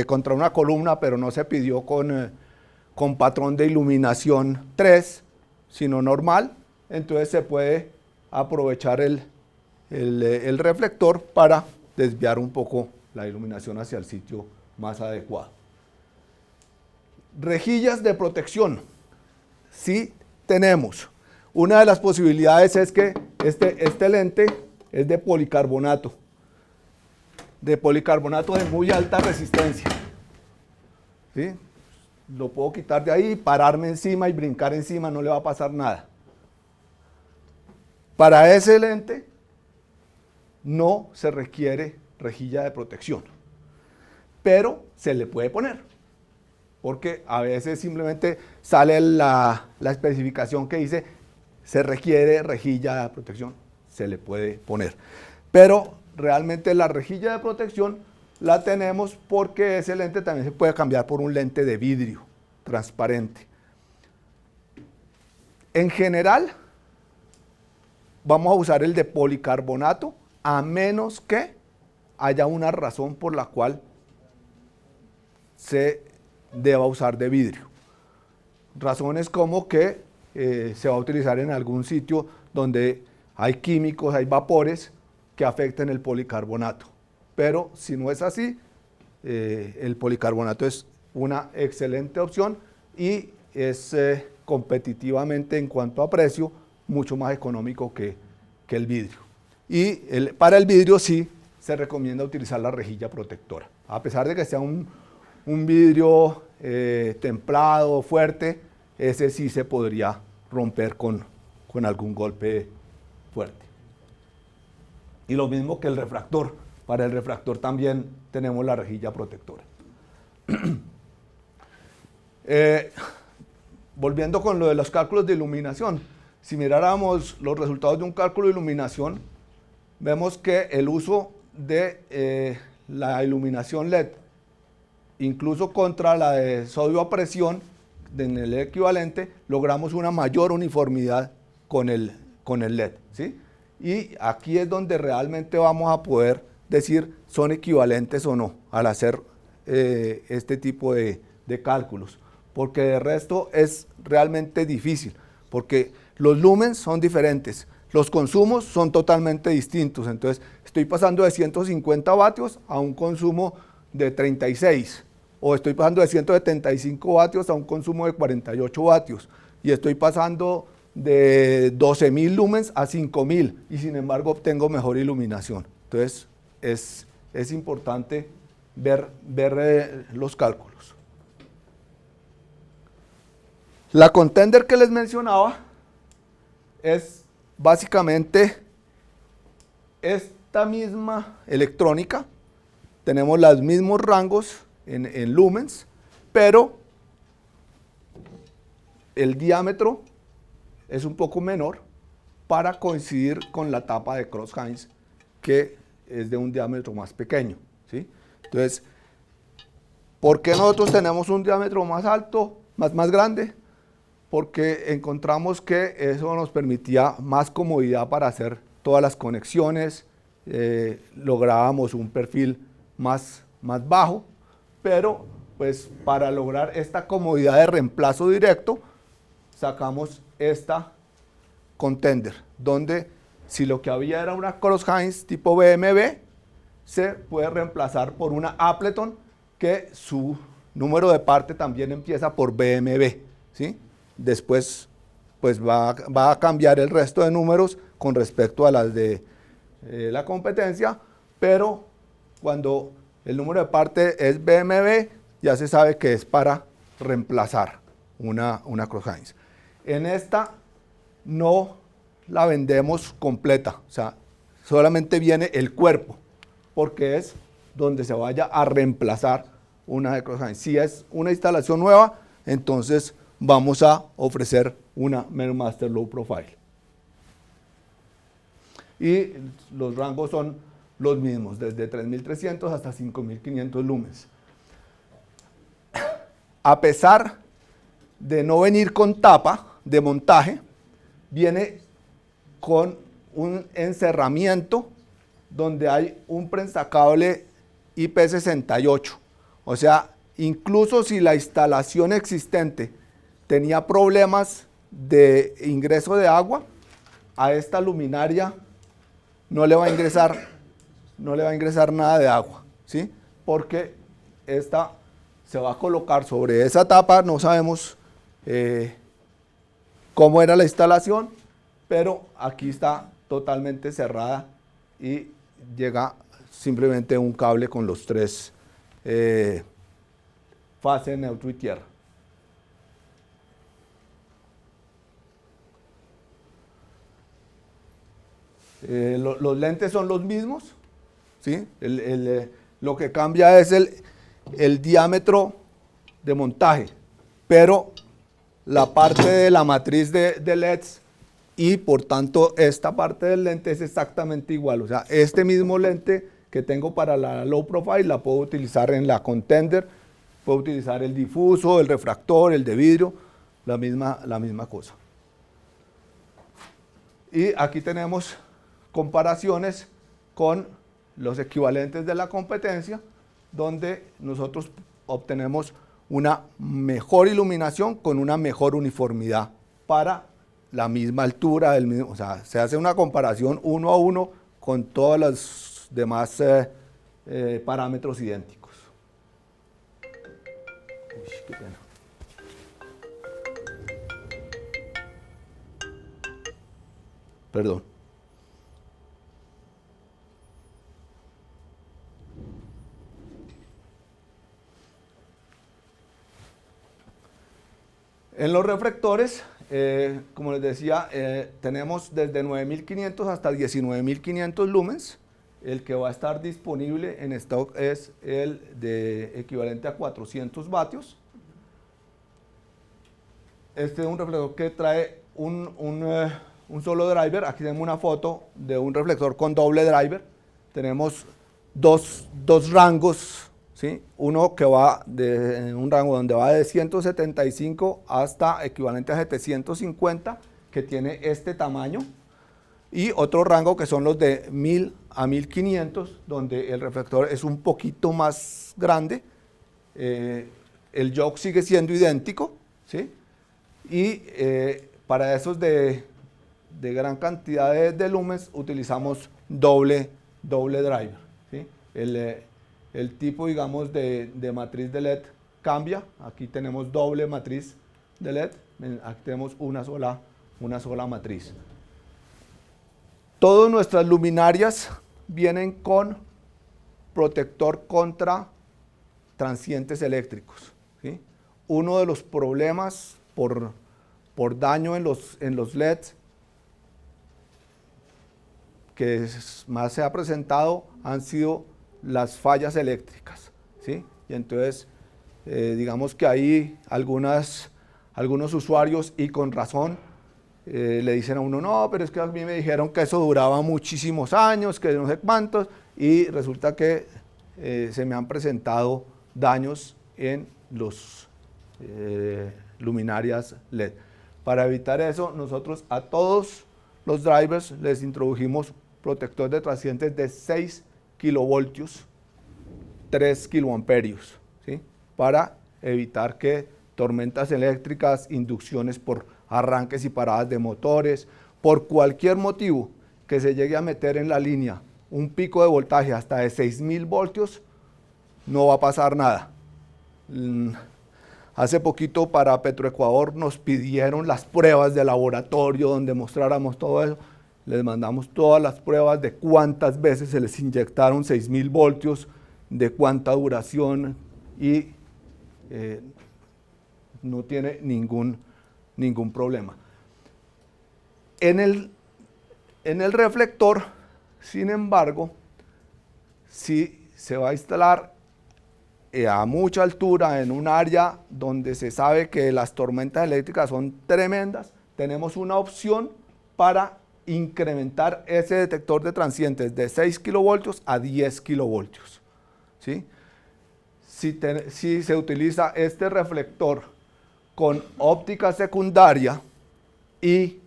contra una columna, pero no se pidió con patrón de iluminación 3, sino normal, entonces se puede aprovechar el reflector para desviar un poco la iluminación hacia el sitio más adecuado. Rejillas de protección. Sí tenemos. Una de las posibilidades es que este lente es de policarbonato de muy alta resistencia. ¿Sí? Lo puedo quitar de ahí, pararme encima y brincar encima, no le va a pasar nada. Para ese lente no se requiere rejilla de protección, pero se le puede poner, porque a veces simplemente sale la especificación que dice se requiere rejilla de protección, se le puede poner. Pero realmente la rejilla de protección la tenemos porque ese lente también se puede cambiar por un lente de vidrio transparente. En general, vamos a usar el de policarbonato a menos que haya una razón por la cual se deba usar de vidrio. Razones como que se va a utilizar en algún sitio donde hay químicos, hay vapores que afecten el policarbonato. Pero si no es así, el policarbonato es una excelente opción y es competitivamente en cuanto a precio mucho más económico que el vidrio. Y para el vidrio sí se recomienda utilizar la rejilla protectora. A pesar de que sea un vidrio templado, fuerte, ese sí se podría romper con algún golpe fuerte. Y lo mismo que el refractor. Para el refractor también tenemos la rejilla protectora. Volviendo con lo de los cálculos de iluminación, si miráramos los resultados de un cálculo de iluminación, vemos que el uso de la iluminación LED, incluso contra la de sodio a presión, en el equivalente, logramos una mayor uniformidad con el LED, ¿sí? Y aquí es donde realmente vamos a poder decir son equivalentes o no al hacer este tipo de cálculos, porque de resto es realmente difícil, porque los lumens son diferentes, los consumos son totalmente distintos, entonces estoy pasando de 150 vatios a un consumo de 36, o estoy pasando de 175 vatios a un consumo de 48 vatios, y estoy pasando de 12.000 lumens a 5.000, y sin embargo obtengo mejor iluminación. Entonces es importante ver los cálculos. La contender que les mencionaba es básicamente esta misma electrónica, tenemos los mismos rangos en lumens, pero el diámetro es un poco menor para coincidir con la tapa de Crouse-Hinds, que es de un diámetro más pequeño, ¿sí? Entonces, ¿por qué nosotros tenemos un diámetro más alto, más grande? Porque encontramos que eso nos permitía más comodidad para hacer todas las conexiones, lográbamos un perfil más bajo, pero pues para lograr esta comodidad de reemplazo directo, sacamos esta contender, donde si lo que había era una Crouse-Hinds tipo BMW, se puede reemplazar por una Appleton que su número de parte también empieza por BMW, ¿sí? Después pues va a cambiar el resto de números con respecto a las de la competencia, pero cuando el número de parte es BMW, ya se sabe que es para reemplazar una Cross-Heinz. En esta no la vendemos completa, o sea, solamente viene el cuerpo, porque es donde se vaya a reemplazar una de Cross-Heinz. Si es una instalación nueva, entonces vamos a ofrecer una MasterLow Low Profile. Y los rangos son los mismos, desde 3300 hasta 5500 lumens. A pesar de no venir con tapa de montaje, viene con un encerramiento donde hay un prensacable IP68. O sea, incluso si la instalación existente tenía problemas de ingreso de agua, a esta luminaria no le va a ingresar nada de agua, ¿sí? Porque esta se va a colocar sobre esa tapa, no sabemos cómo era la instalación, pero aquí está totalmente cerrada y llega simplemente un cable con los tres fase, neutro y tierra. Los lentes son los mismos, ¿sí? Lo que cambia es el diámetro de montaje, pero la parte de la matriz de LEDs y por tanto esta parte del lente es exactamente igual. O sea, este mismo lente que tengo para la low profile la puedo utilizar en la contender, puedo utilizar el difuso, el refractor, el de vidrio, la misma cosa. Y aquí tenemos comparaciones con los equivalentes de la competencia, donde nosotros obtenemos una mejor iluminación con una mejor uniformidad para la misma altura, o sea, se hace una comparación 1 a 1 con todos los demás parámetros idénticos. Uy, qué pena. Perdón. En los reflectores, como les decía, tenemos desde 9500 hasta 19500 lumens. El que va a estar disponible en stock es el de equivalente a 400 vatios. Este es un reflector que trae un solo driver. Aquí tenemos una foto de un reflector con doble driver. Tenemos dos rangos, ¿sí? Uno que va de un rango donde va de 175 hasta equivalente a 750, que tiene este tamaño, y otro rango que son los de 1000 a 1500, donde el reflector es un poquito más grande. El jog sigue siendo idéntico, ¿sí? Y para esos de gran cantidad de lumens utilizamos doble driver, ¿sí? El tipo, digamos, de matriz de LED cambia. Aquí tenemos doble matriz de LED, aquí tenemos una sola matriz. Todas nuestras luminarias vienen con protector contra transientes eléctricos, ¿sí? Uno de los problemas por daño en los LEDs que más se ha presentado han sido las fallas eléctricas, ¿sí? Y entonces, digamos que ahí algunos usuarios, y con razón, le dicen a uno, no, pero es que a mí me dijeron que eso duraba muchísimos años, que no sé cuántos, y resulta que se me han presentado daños en los luminarias LED. Para evitar eso, nosotros a todos los drivers les introdujimos protector de transientes de 6 kilovoltios, 3 kiloamperios, ¿sí? Para evitar que tormentas eléctricas, inducciones por arranques y paradas de motores, por cualquier motivo que se llegue a meter en la línea un pico de voltaje hasta de 6000 voltios, no va a pasar nada. Hace poquito para Petroecuador nos pidieron las pruebas de laboratorio donde mostráramos todo eso. Les mandamos todas las pruebas de cuántas veces se les inyectaron 6.000 voltios, de cuánta duración y no tiene ningún problema. En el reflector, sin embargo, si se va a instalar a mucha altura en un área donde se sabe que las tormentas eléctricas son tremendas, tenemos una opción para incrementar ese detector de transientes de 6 kilovoltios a 10 kilovoltios. ¿Sí? Si se utiliza este reflector con óptica secundaria y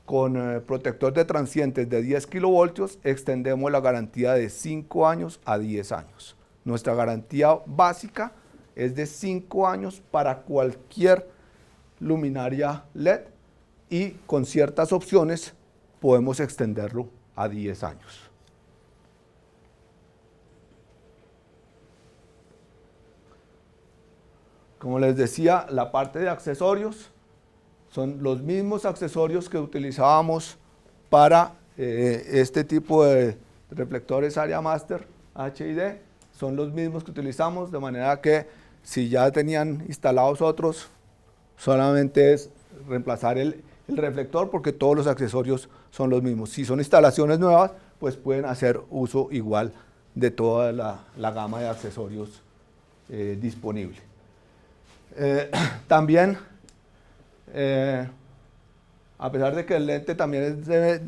con protector de transientes de 10 kilovoltios, extendemos la garantía de 5 años a 10 años. Nuestra garantía básica es de 5 años para cualquier luminaria LED y con ciertas opciones podemos extenderlo a 10 años. Como les decía, la parte de accesorios son los mismos accesorios que utilizábamos para este tipo de reflectores Area Master HID. Son los mismos que utilizamos, de manera que si ya tenían instalados otros, solamente es reemplazar el reflector porque todos los accesorios son los mismos. Si son instalaciones nuevas, pues pueden hacer uso igual de toda la gama de accesorios disponible. También, a pesar de que el lente también es de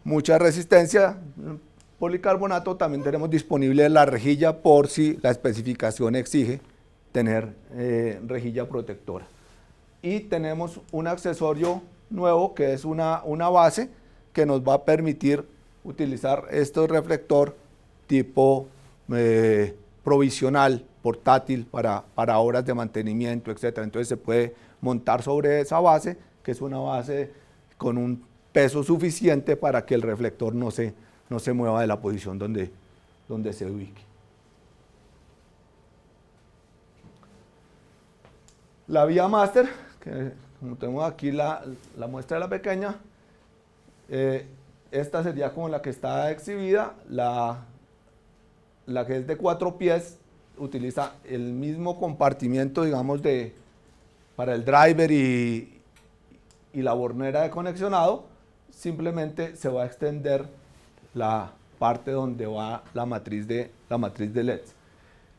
mucha resistencia, policarbonato, también tenemos disponible la rejilla por si la especificación exige tener rejilla protectora. Y tenemos un accesorio nuevo que es una base que nos va a permitir utilizar este reflector tipo provisional, portátil, para horas de mantenimiento, etc. Entonces se puede montar sobre esa base, que es una base con un peso suficiente para que el reflector no se mueva de la posición donde se ubique. La vía máster, que como tenemos aquí la muestra de la pequeña, esta sería como la que está exhibida. La que es de 4 pies utiliza el mismo compartimiento, digamos, para el driver y la bornera de conexionado. Simplemente se va a extender la parte donde va la matriz de LEDs.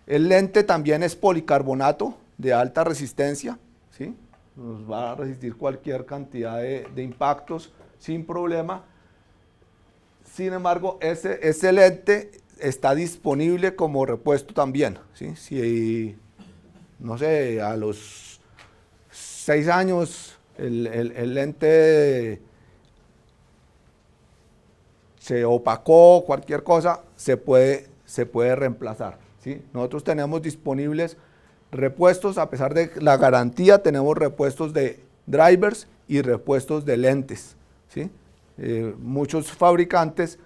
El lente también es policarbonato de alta resistencia, ¿sí? Nos va a resistir cualquier cantidad de impactos sin problema. Sin embargo, ese lente está disponible como repuesto también, ¿sí? Si, no sé, a los 6 años el lente se opacó, cualquier cosa, se puede reemplazar, ¿sí? Nosotros tenemos disponibles repuestos, a pesar de la garantía, tenemos repuestos de drivers y repuestos de lentes, ¿sí? Muchos fabricantes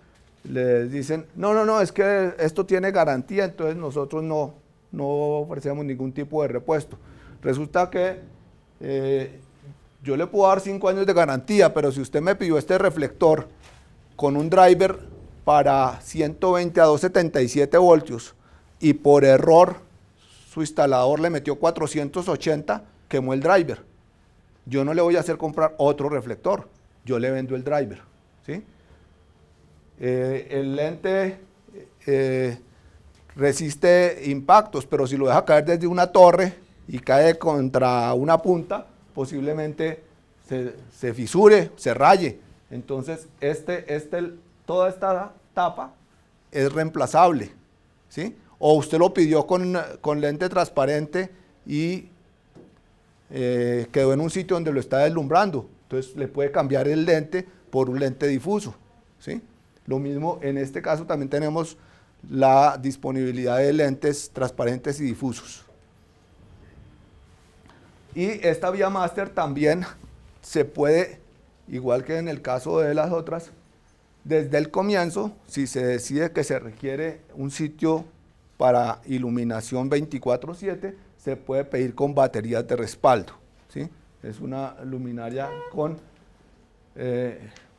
les dicen, no, es que esto tiene garantía, entonces nosotros no ofrecemos ningún tipo de repuesto. Resulta que yo le puedo dar 5 años de garantía, pero si usted me pidió este reflector con un driver para 120 a 277 voltios y por error su instalador le metió 480, quemó el driver. Yo no le voy a hacer comprar otro reflector, yo le vendo el driver, ¿sí? El lente resiste impactos, pero si lo deja caer desde una torre y cae contra una punta, posiblemente se fisure, se raye. Entonces, toda esta tapa es reemplazable, ¿sí? O usted lo pidió con lente transparente y quedó en un sitio donde lo está deslumbrando. Entonces, le puede cambiar el lente por un lente difuso, ¿sí? Lo mismo, en este caso también tenemos la disponibilidad de lentes transparentes y difusos. Y esta vía máster también se puede, igual que en el caso de las otras, desde el comienzo, si se decide que se requiere un sitio para iluminación 24/7, se puede pedir con baterías de respaldo, ¿sí? Es una luminaria con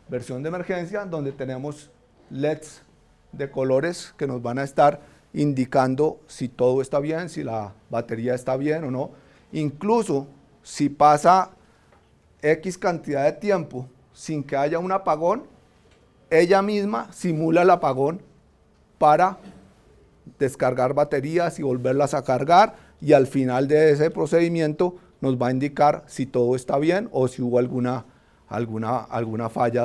versión de emergencia, donde tenemos LEDs de colores que nos van a estar indicando si todo está bien, si la batería está bien o no. Incluso si pasa X cantidad de tiempo sin que haya un apagón, ella misma simula el apagón para descargar baterías y volverlas a cargar, y al final de ese procedimiento nos va a indicar si todo está bien o si hubo alguna falla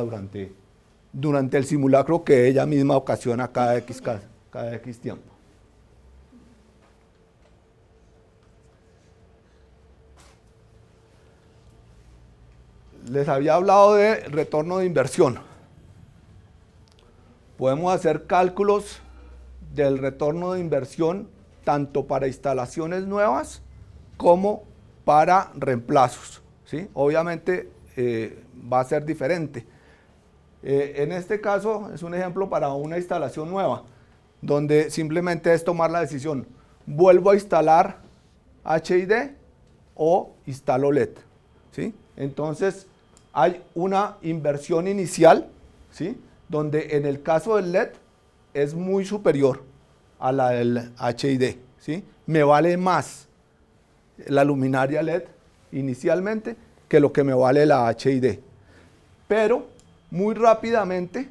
durante el simulacro que ella misma ocasiona cada X tiempo. Les había hablado de retorno de inversión. Podemos hacer cálculos del retorno de inversión tanto para instalaciones nuevas como para reemplazos, ¿sí? Obviamente va a ser diferente. En este caso es un ejemplo para una instalación nueva, donde simplemente es tomar la decisión: ¿vuelvo a instalar HID o instalo LED? ¿Sí? Entonces hay una inversión inicial, ¿sí? Donde en el caso del LED es muy superior a la del HID, ¿sí? Me vale más la luminaria LED inicialmente que lo que me vale la HID. Pero muy rápidamente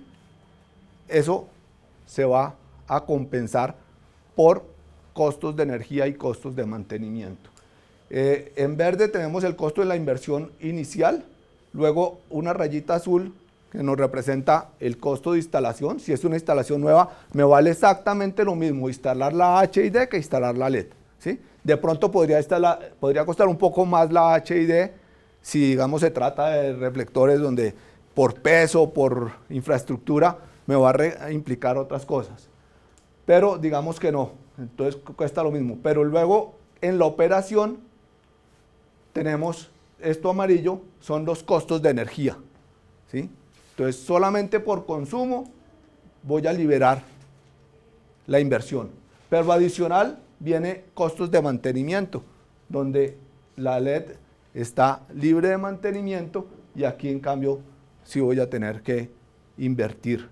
eso se va a compensar por costos de energía y costos de mantenimiento. En verde tenemos el costo de la inversión inicial, luego una rayita azul que nos representa el costo de instalación. Si es una instalación nueva, me vale exactamente lo mismo instalar la HID que instalar la LED, ¿sí? De pronto podría costar un poco más la HID si, digamos, se trata de reflectores donde por peso, por infraestructura, me va a implicar otras cosas. Pero digamos que no, entonces cuesta lo mismo. Pero luego en la operación tenemos esto amarillo, son los costos de energía, ¿sí? Entonces solamente por consumo voy a liberar la inversión. Pero adicional viene costos de mantenimiento, donde la LED está libre de mantenimiento y aquí en cambio sí voy a tener que invertir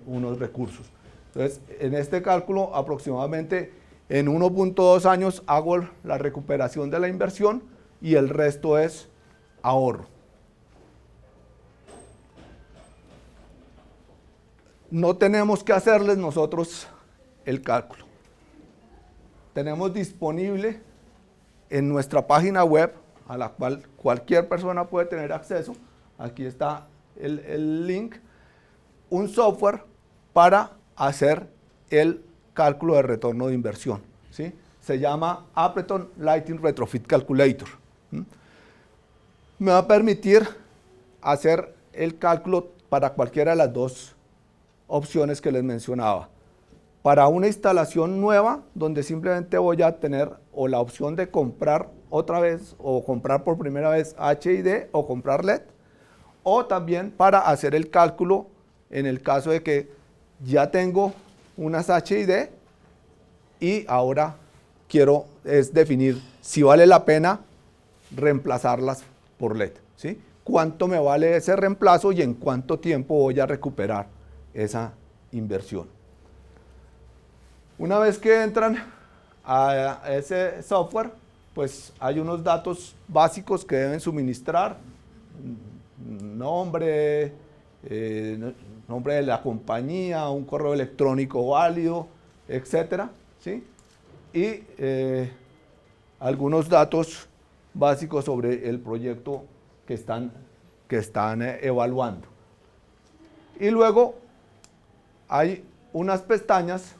unos recursos. Entonces, en este cálculo aproximadamente en 1.2 años hago la recuperación de la inversión y el resto es ahorro. No tenemos que hacerles nosotros el cálculo. Tenemos disponible en nuestra página web, a la cual cualquier persona puede tener acceso, aquí está el link, un software para hacer el cálculo de retorno de inversión, ¿sí? Se llama Appleton Lighting Retrofit Calculator. Me va a permitir hacer el cálculo para cualquiera de las dos opciones que les mencionaba. Para una instalación nueva, donde simplemente voy a tener o la opción de comprar otra vez o comprar por primera vez HID o comprar LED, o también para hacer el cálculo en el caso de que ya tengo unas HID y ahora quiero definir si vale la pena reemplazarlas por LED, ¿sí? ¿Cuánto me vale ese reemplazo y en cuánto tiempo voy a recuperar esa inversión? Una vez que entran a ese software, pues hay unos datos básicos que deben suministrar: nombre, nombre de la compañía, un correo electrónico válido, etcétera, ¿sí? Y algunos datos básicos sobre el proyecto que están evaluando. Y luego hay unas pestañas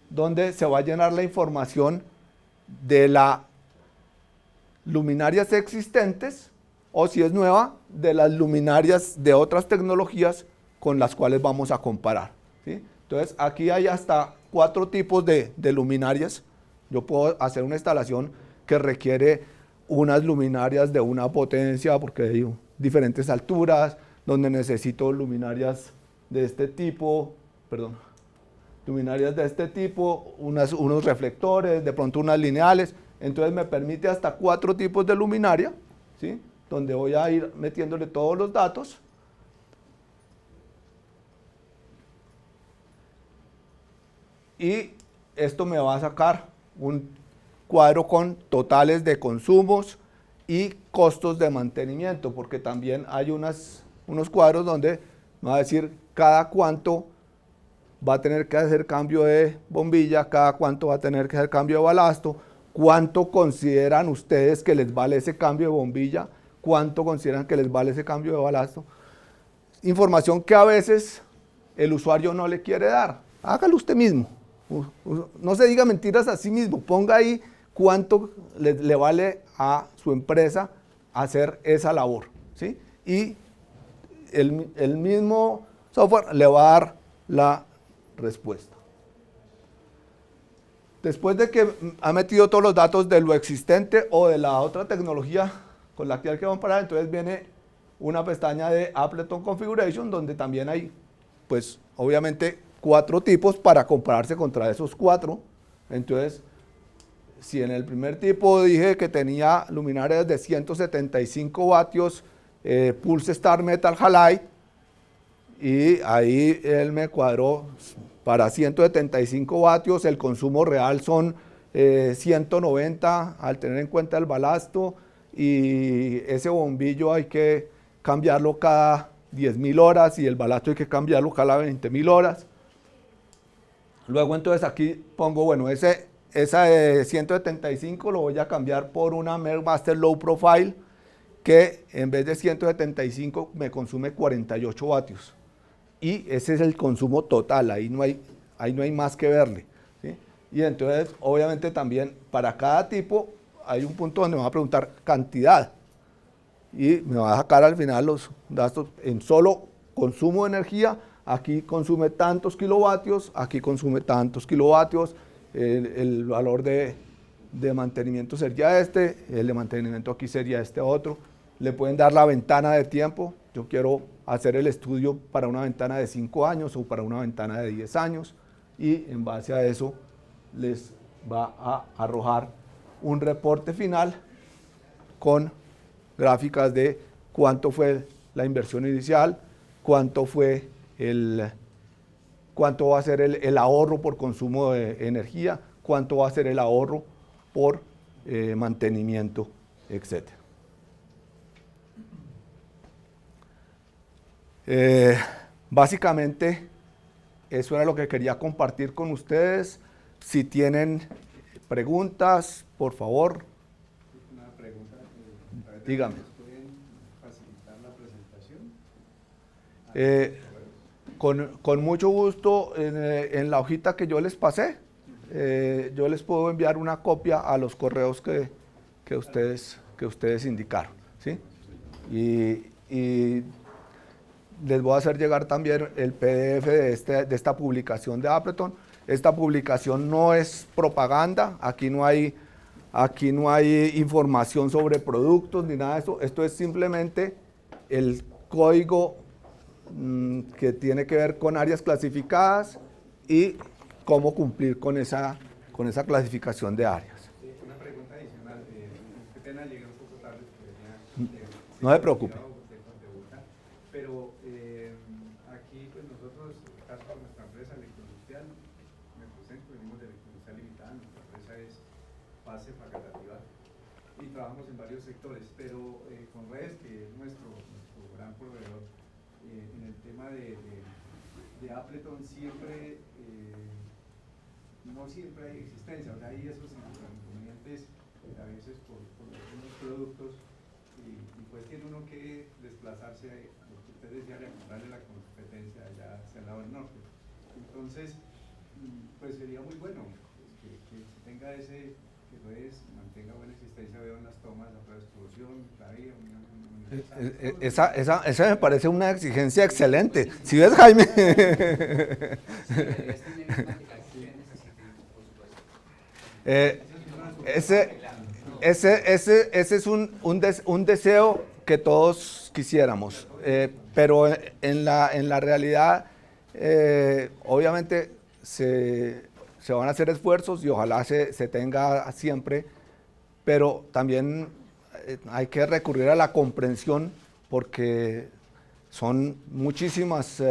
donde se va a llenar la información de las luminarias existentes, o si es nueva, de las luminarias de otras tecnologías con las cuales vamos a comparar, ¿sí? Entonces aquí hay hasta 4 tipos de luminarias. Yo puedo hacer una instalación que requiere unas luminarias de una potencia porque hay diferentes alturas, donde necesito luminarias de este tipo, luminarias de este tipo, unos reflectores, de pronto unas lineales. Entonces me permite hasta 4 tipos de luminaria, ¿sí? Donde voy a ir metiéndole todos los datos. Y esto me va a sacar un cuadro con totales de consumos y costos de mantenimiento, porque también hay unos cuadros donde me va a decir cada cuánto va a tener que hacer cambio de bombilla, cada cuánto va a tener que hacer cambio de balasto, cuánto consideran ustedes que les vale ese cambio de bombilla, cuánto consideran que les vale ese cambio de balasto. Información que a veces el usuario no le quiere dar. Hágalo usted mismo. No se diga mentiras a sí mismo. Ponga ahí cuánto le vale a su empresa hacer esa labor, ¿sí? Y el mismo software le va a dar la respuesta. Después de que ha metido todos los datos de lo existente o de la otra tecnología con la que hay que comparar, entonces viene una pestaña de Appleton Configuration, donde también hay, pues, obviamente 4 tipos para compararse contra esos 4. Entonces, si en el primer tipo dije que tenía luminarias de 175 vatios, Pulse Star Metal Halide, y ahí él me cuadró para 175 vatios, el consumo real son 190 al tener en cuenta el balasto, y ese bombillo hay que cambiarlo cada 10.000 horas y el balasto hay que cambiarlo cada 20.000 horas. Luego entonces aquí pongo, bueno, esa de 175 lo voy a cambiar por una Master Low Profile que en vez de 175 me consume 48 vatios. Y ese es el consumo total, ahí no hay más que verle, ¿sí? Y entonces, obviamente también para cada tipo hay un punto donde me va a preguntar cantidad. Y me va a sacar al final los datos en solo consumo de energía. Aquí consume tantos kilovatios, aquí consume tantos kilovatios, el valor de mantenimiento sería este, el de mantenimiento aquí sería este otro. Le pueden dar la ventana de tiempo, yo quiero hacer el estudio para una ventana de 5 años o para una ventana de 10 años y en base a eso les va a arrojar un reporte final con gráficas de cuánto fue la inversión inicial, cuánto va a ser el ahorro por consumo de energía, cuánto va a ser el ahorro por mantenimiento, etc. Básicamente, eso era lo que quería compartir con ustedes. Si tienen preguntas, por favor. Una pregunta. Dígame. ¿Pueden facilitar la presentación? Con mucho gusto, en la hojita que yo les pasé, yo les puedo enviar una copia a los correos que ustedes indicaron, ¿sí? Y les voy a hacer llegar también el PDF de esta publicación de Appleton. Esta publicación no es propaganda, aquí no hay información sobre productos ni nada de eso. Esto es simplemente el código que tiene que ver con áreas clasificadas y cómo cumplir con esa clasificación de áreas. Una pregunta adicional. Qué pena, llegué un poco tarde. No se preocupe. Pero aquí, pues nosotros, en el caso de nuestra empresa Electroindustrial, venimos de Electroindustrial Limitada, nuestra empresa es base facultativa y trabajamos en varios sectores, pero con redes, que es nuestro gran proveedor, en el tema de Appleton siempre, no siempre hay existencia, o sea, hay esos inconvenientes a veces por algunos productos y pues tiene uno que desplazarse a lo que usted decía, a comprarle la competencia allá hacia el lado del norte. Entonces, pues sería muy bueno pues, que tenga que redes mantenga buena existencia, veo en las tomas, la distribución, esa me parece una exigencia excelente. ¿Sí ves, Jaime? Ese es un deseo que todos quisiéramos, pero en la realidad, obviamente, se van a hacer esfuerzos y ojalá se tenga siempre, pero también hay que recurrir a la comprensión porque son muchísimas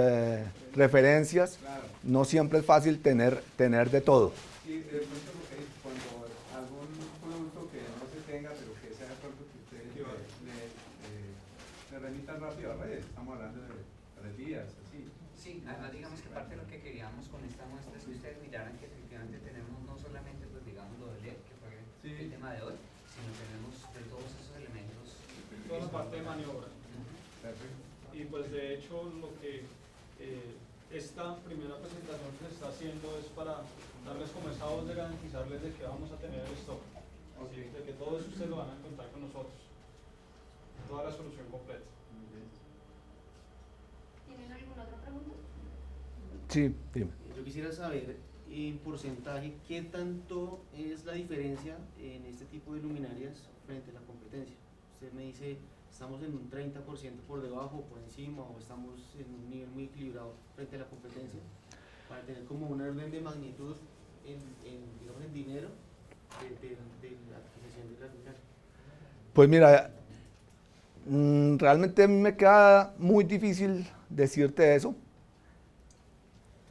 referencias, Claro. no siempre es fácil tener de todo. Sí, de pronto lo que es cuando algún producto que no se tenga, pero que sea de pronto que ustedes le remitan rápido a redes, estamos hablando de 3 días, así. Sí, además digamos que parte de lo que queríamos con esta muestra es que ustedes miraran que efectivamente tenemos no solamente pues digamos lo del LED, que fue el tema de hoy, sino tenemos de todos esos elementos. Toda la parte de maniobra. Perfecto. Y pues de hecho lo que esta primera presentación que se está haciendo es para darles como esa voz de garantizarles de que vamos a tener el stock, ¿sí? De que todo eso ustedes lo van a encontrar con nosotros, toda la solución completa. ¿Tienen alguna otra pregunta? Sí, dime. Yo quisiera saber en porcentaje qué tanto es la diferencia en este tipo de luminarias frente a la competencia. Usted me dice, estamos en un 30% por debajo, por encima, o estamos en un nivel muy equilibrado frente a la competencia, para tener como un orden de magnitud digamos, en dinero de la adquisición de la luminaria. Pues mira, realmente a mí me queda muy difícil decirte eso.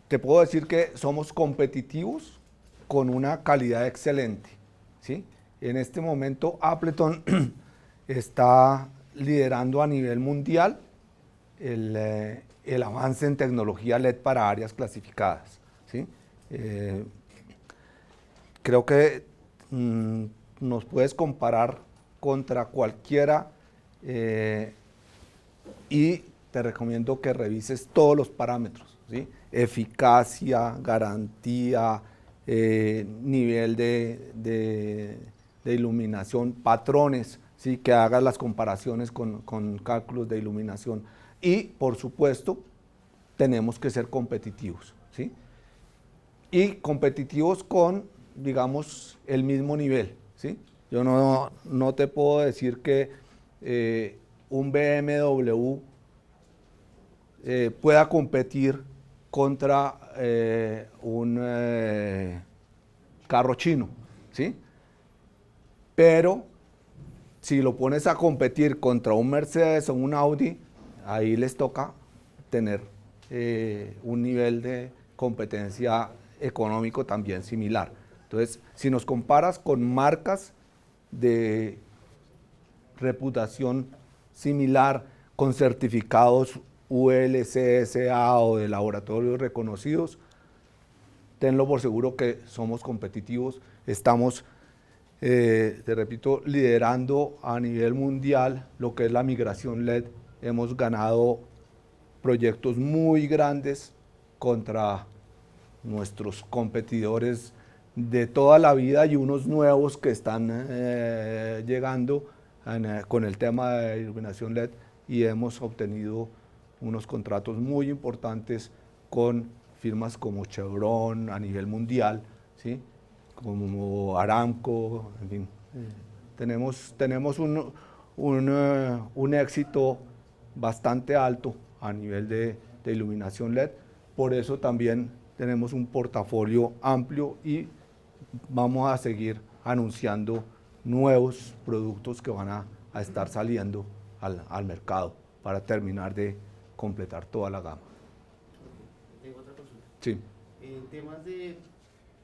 Te puedo decir que somos competitivos con una calidad excelente, ¿sí? En este momento Appleton está liderando a nivel mundial el avance en tecnología LED para áreas clasificadas, ¿sí? Creo que nos puedes comparar contra cualquiera y te recomiendo que revises todos los parámetros, ¿sí? Eficacia, garantía, nivel de iluminación, patrones, ¿sí? Que hagas las comparaciones con cálculos de iluminación y, por supuesto, tenemos que ser competitivos, ¿sí? Y competitivos con, digamos, el mismo nivel, ¿sí? Yo no te puedo decir que un BMW pueda competir contra un carro chino, ¿sí? Pero si lo pones a competir contra un Mercedes o un Audi, ahí les toca tener un nivel de competencia económico también similar. Entonces, si nos comparas con marcas de reputación similar, con certificados ULCSA o de laboratorios reconocidos, tenlo por seguro que somos competitivos, estamos, te repito, liderando a nivel mundial lo que es la migración LED. Hemos ganado proyectos muy grandes contra nuestros competidores de toda la vida y unos nuevos que están llegando con el tema de iluminación LED, y hemos obtenido unos contratos muy importantes con firmas como Chevron a nivel mundial, ¿sí? Como Aramco, en fin. Tenemos un éxito bastante alto a nivel de iluminación LED, por eso también tenemos un portafolio amplio y vamos a seguir anunciando nuevos productos que van a estar saliendo al mercado para terminar de completar toda la gama. Tengo otra consulta. Sí. En temas de,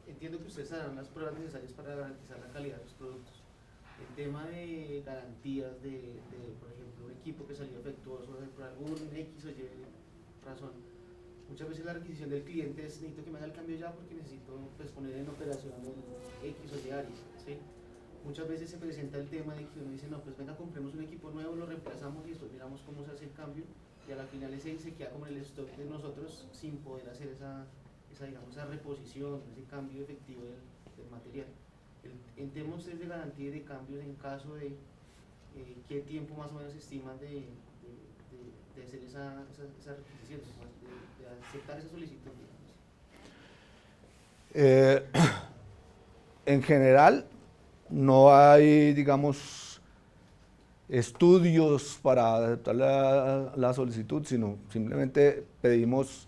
entiendo que ustedes harán las pruebas necesarias para garantizar la calidad de los productos. El tema de garantías de por ejemplo, un equipo que salió defectuoso por algún X o Y razón. Muchas veces la requisición del cliente es: necesito que me haga el cambio ya porque necesito pues, poner en operación el X o Y área, ¿sí? Muchas veces se presenta el tema de que uno dice: no, pues venga, compremos un equipo nuevo, lo reemplazamos y después miramos cómo se hace el cambio, y a la final ese se queda como en el stock de nosotros sin poder hacer esa reposición, ese cambio efectivo del material. En temas de garantía y de cambios, en caso de qué tiempo más o menos estiman de hacer esa requisición, de aceptar esa solicitud, digamos. En general, no hay, digamos, estudios para adaptar la solicitud, sino simplemente pedimos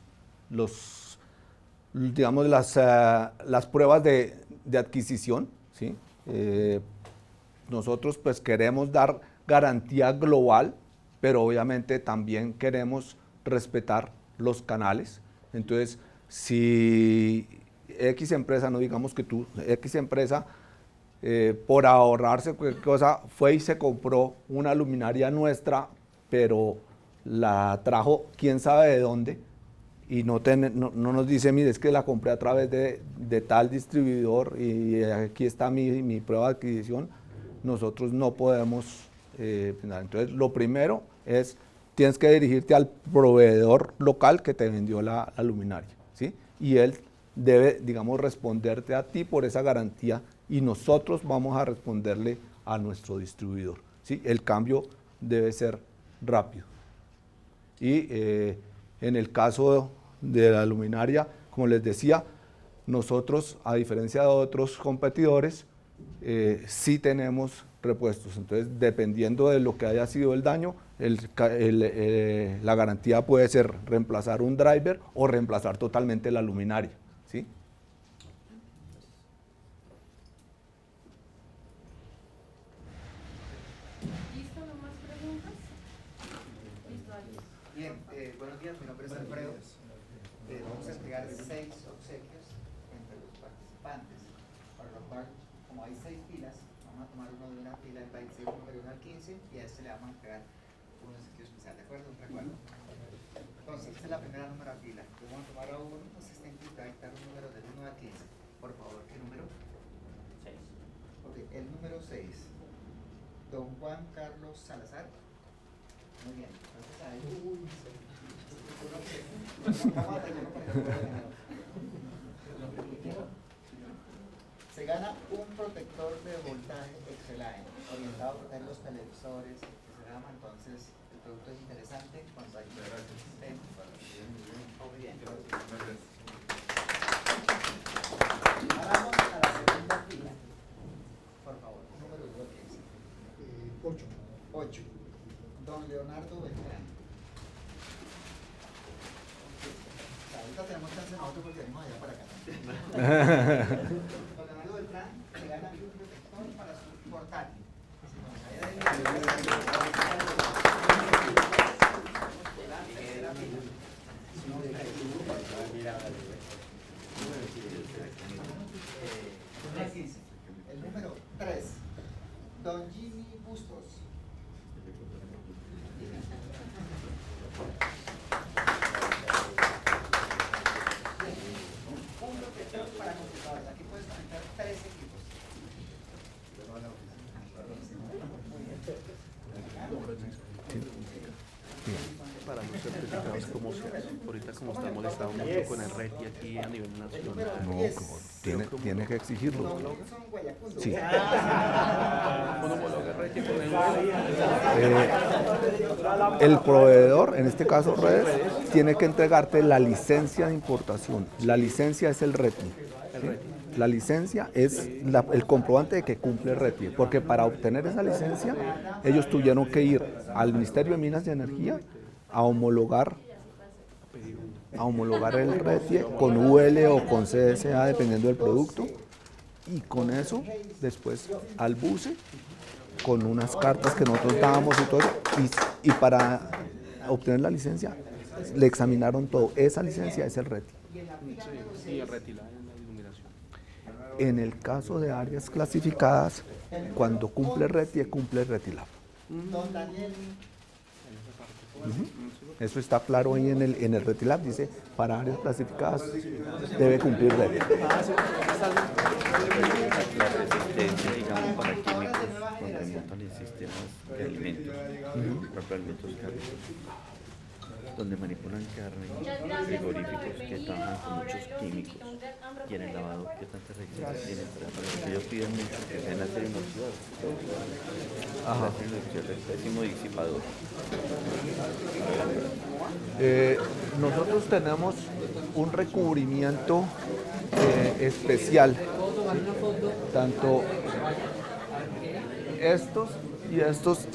digamos, las pruebas de adquisición, ¿sí? Nosotros pues queremos dar garantía global, pero obviamente también queremos respetar los canales. Entonces, si X empresa, no digamos que tú, X empresa, por ahorrarse cualquier cosa, fue y se compró una luminaria nuestra, pero la trajo quién sabe de dónde, y no nos dice, mire, es que la compré a través de tal distribuidor y aquí está mi prueba de adquisición, nosotros no podemos. Entonces, lo primero es, tienes que dirigirte al proveedor local que te vendió la luminaria, ¿sí? Y él debe, digamos, responderte a ti por esa garantía y nosotros vamos a responderle a nuestro distribuidor, ¿sí? El cambio debe ser rápido. Y en el caso de la luminaria, como les decía, nosotros, a diferencia de otros competidores, sí tenemos repuestos. Entonces, dependiendo de lo que haya sido el daño, la garantía puede ser reemplazar un driver o reemplazar totalmente la luminaria, ¿sí? ¿Listo? ¿No más preguntas? Listo, adiós. Bien, buenos días, mi nombre es Alfredo. Vamos a entregar 6 obsequios entre los participantes, para lo cual, como hay 6 filas, vamos a tomar uno de una fila del 26, número 1 al 15, y a este le vamos a entregar un obsequio especial, ¿de acuerdo? ¿Un recuerdo? Entonces, esta es la primera número de fila. Vamos a tomar a uno, asistente, y va a dictar un número del 1 al 15. Por favor, ¿qué número? 6. Ok, el número 6. Don Juan Carlos Salazar. Muy bien, entonces ahí. Se gana un protector de voltaje Exceline, orientado a proteger los televisores, que se llama. Entonces, el producto es interesante cuando hay. Muy bien. Vamos a la segunda fila. Por favor, número 2, 8. Don Leonardo Beltrán. Ahorita tenemos chance nosotros porque venimos allá para acá. Don Leonardo Beltrán se gana un protector para su portátil. El número 3. Don Jimmy Bustos. Un protector para computadores. Aquí puedes conectar 3 equipos. Para los certificados, ¿cómo se hace? Ahorita como está molestado mucho con el RETI aquí a nivel nacional. No, tiene que exigirlo. Sí. ¿Cómo homologa RETI con El proveedor, en este caso Redes, tiene que entregarte la licencia de importación. La licencia es el RETI. ¿Sí? La licencia es el comprobante de que cumple el RETI, porque para obtener esa licencia ellos tuvieron que ir al Ministerio de Minas y Energía a homologar el RETI con UL o con CSA, dependiendo del producto, y con eso después al BUCE con unas cartas que nosotros dábamos y todo eso, y para obtener la licencia le examinaron todo. Esa licencia es el RETI. Sí, el RETI, la iluminación. En el caso de áreas clasificadas, cuando cumple RETI, cumple RETILAB. Don Daniel. Eso está claro ahí en el RETILAB, dice, para áreas clasificadas debe cumplir RETI. La resistencia, digamos, para químicos cuando montan en sistemas de alimentos, para alimentos cárnicos, donde manipulan carne, frigoríficos que trabajan con muchos químicos, y en el lavado, ¿qué tanta resistencia tienen? Porque ellos piden mucho que sea en acero inoxidable. Acero inoxidable es pésimo disipador. Nosotros tenemos un recubrimiento especial, tanto estos y estos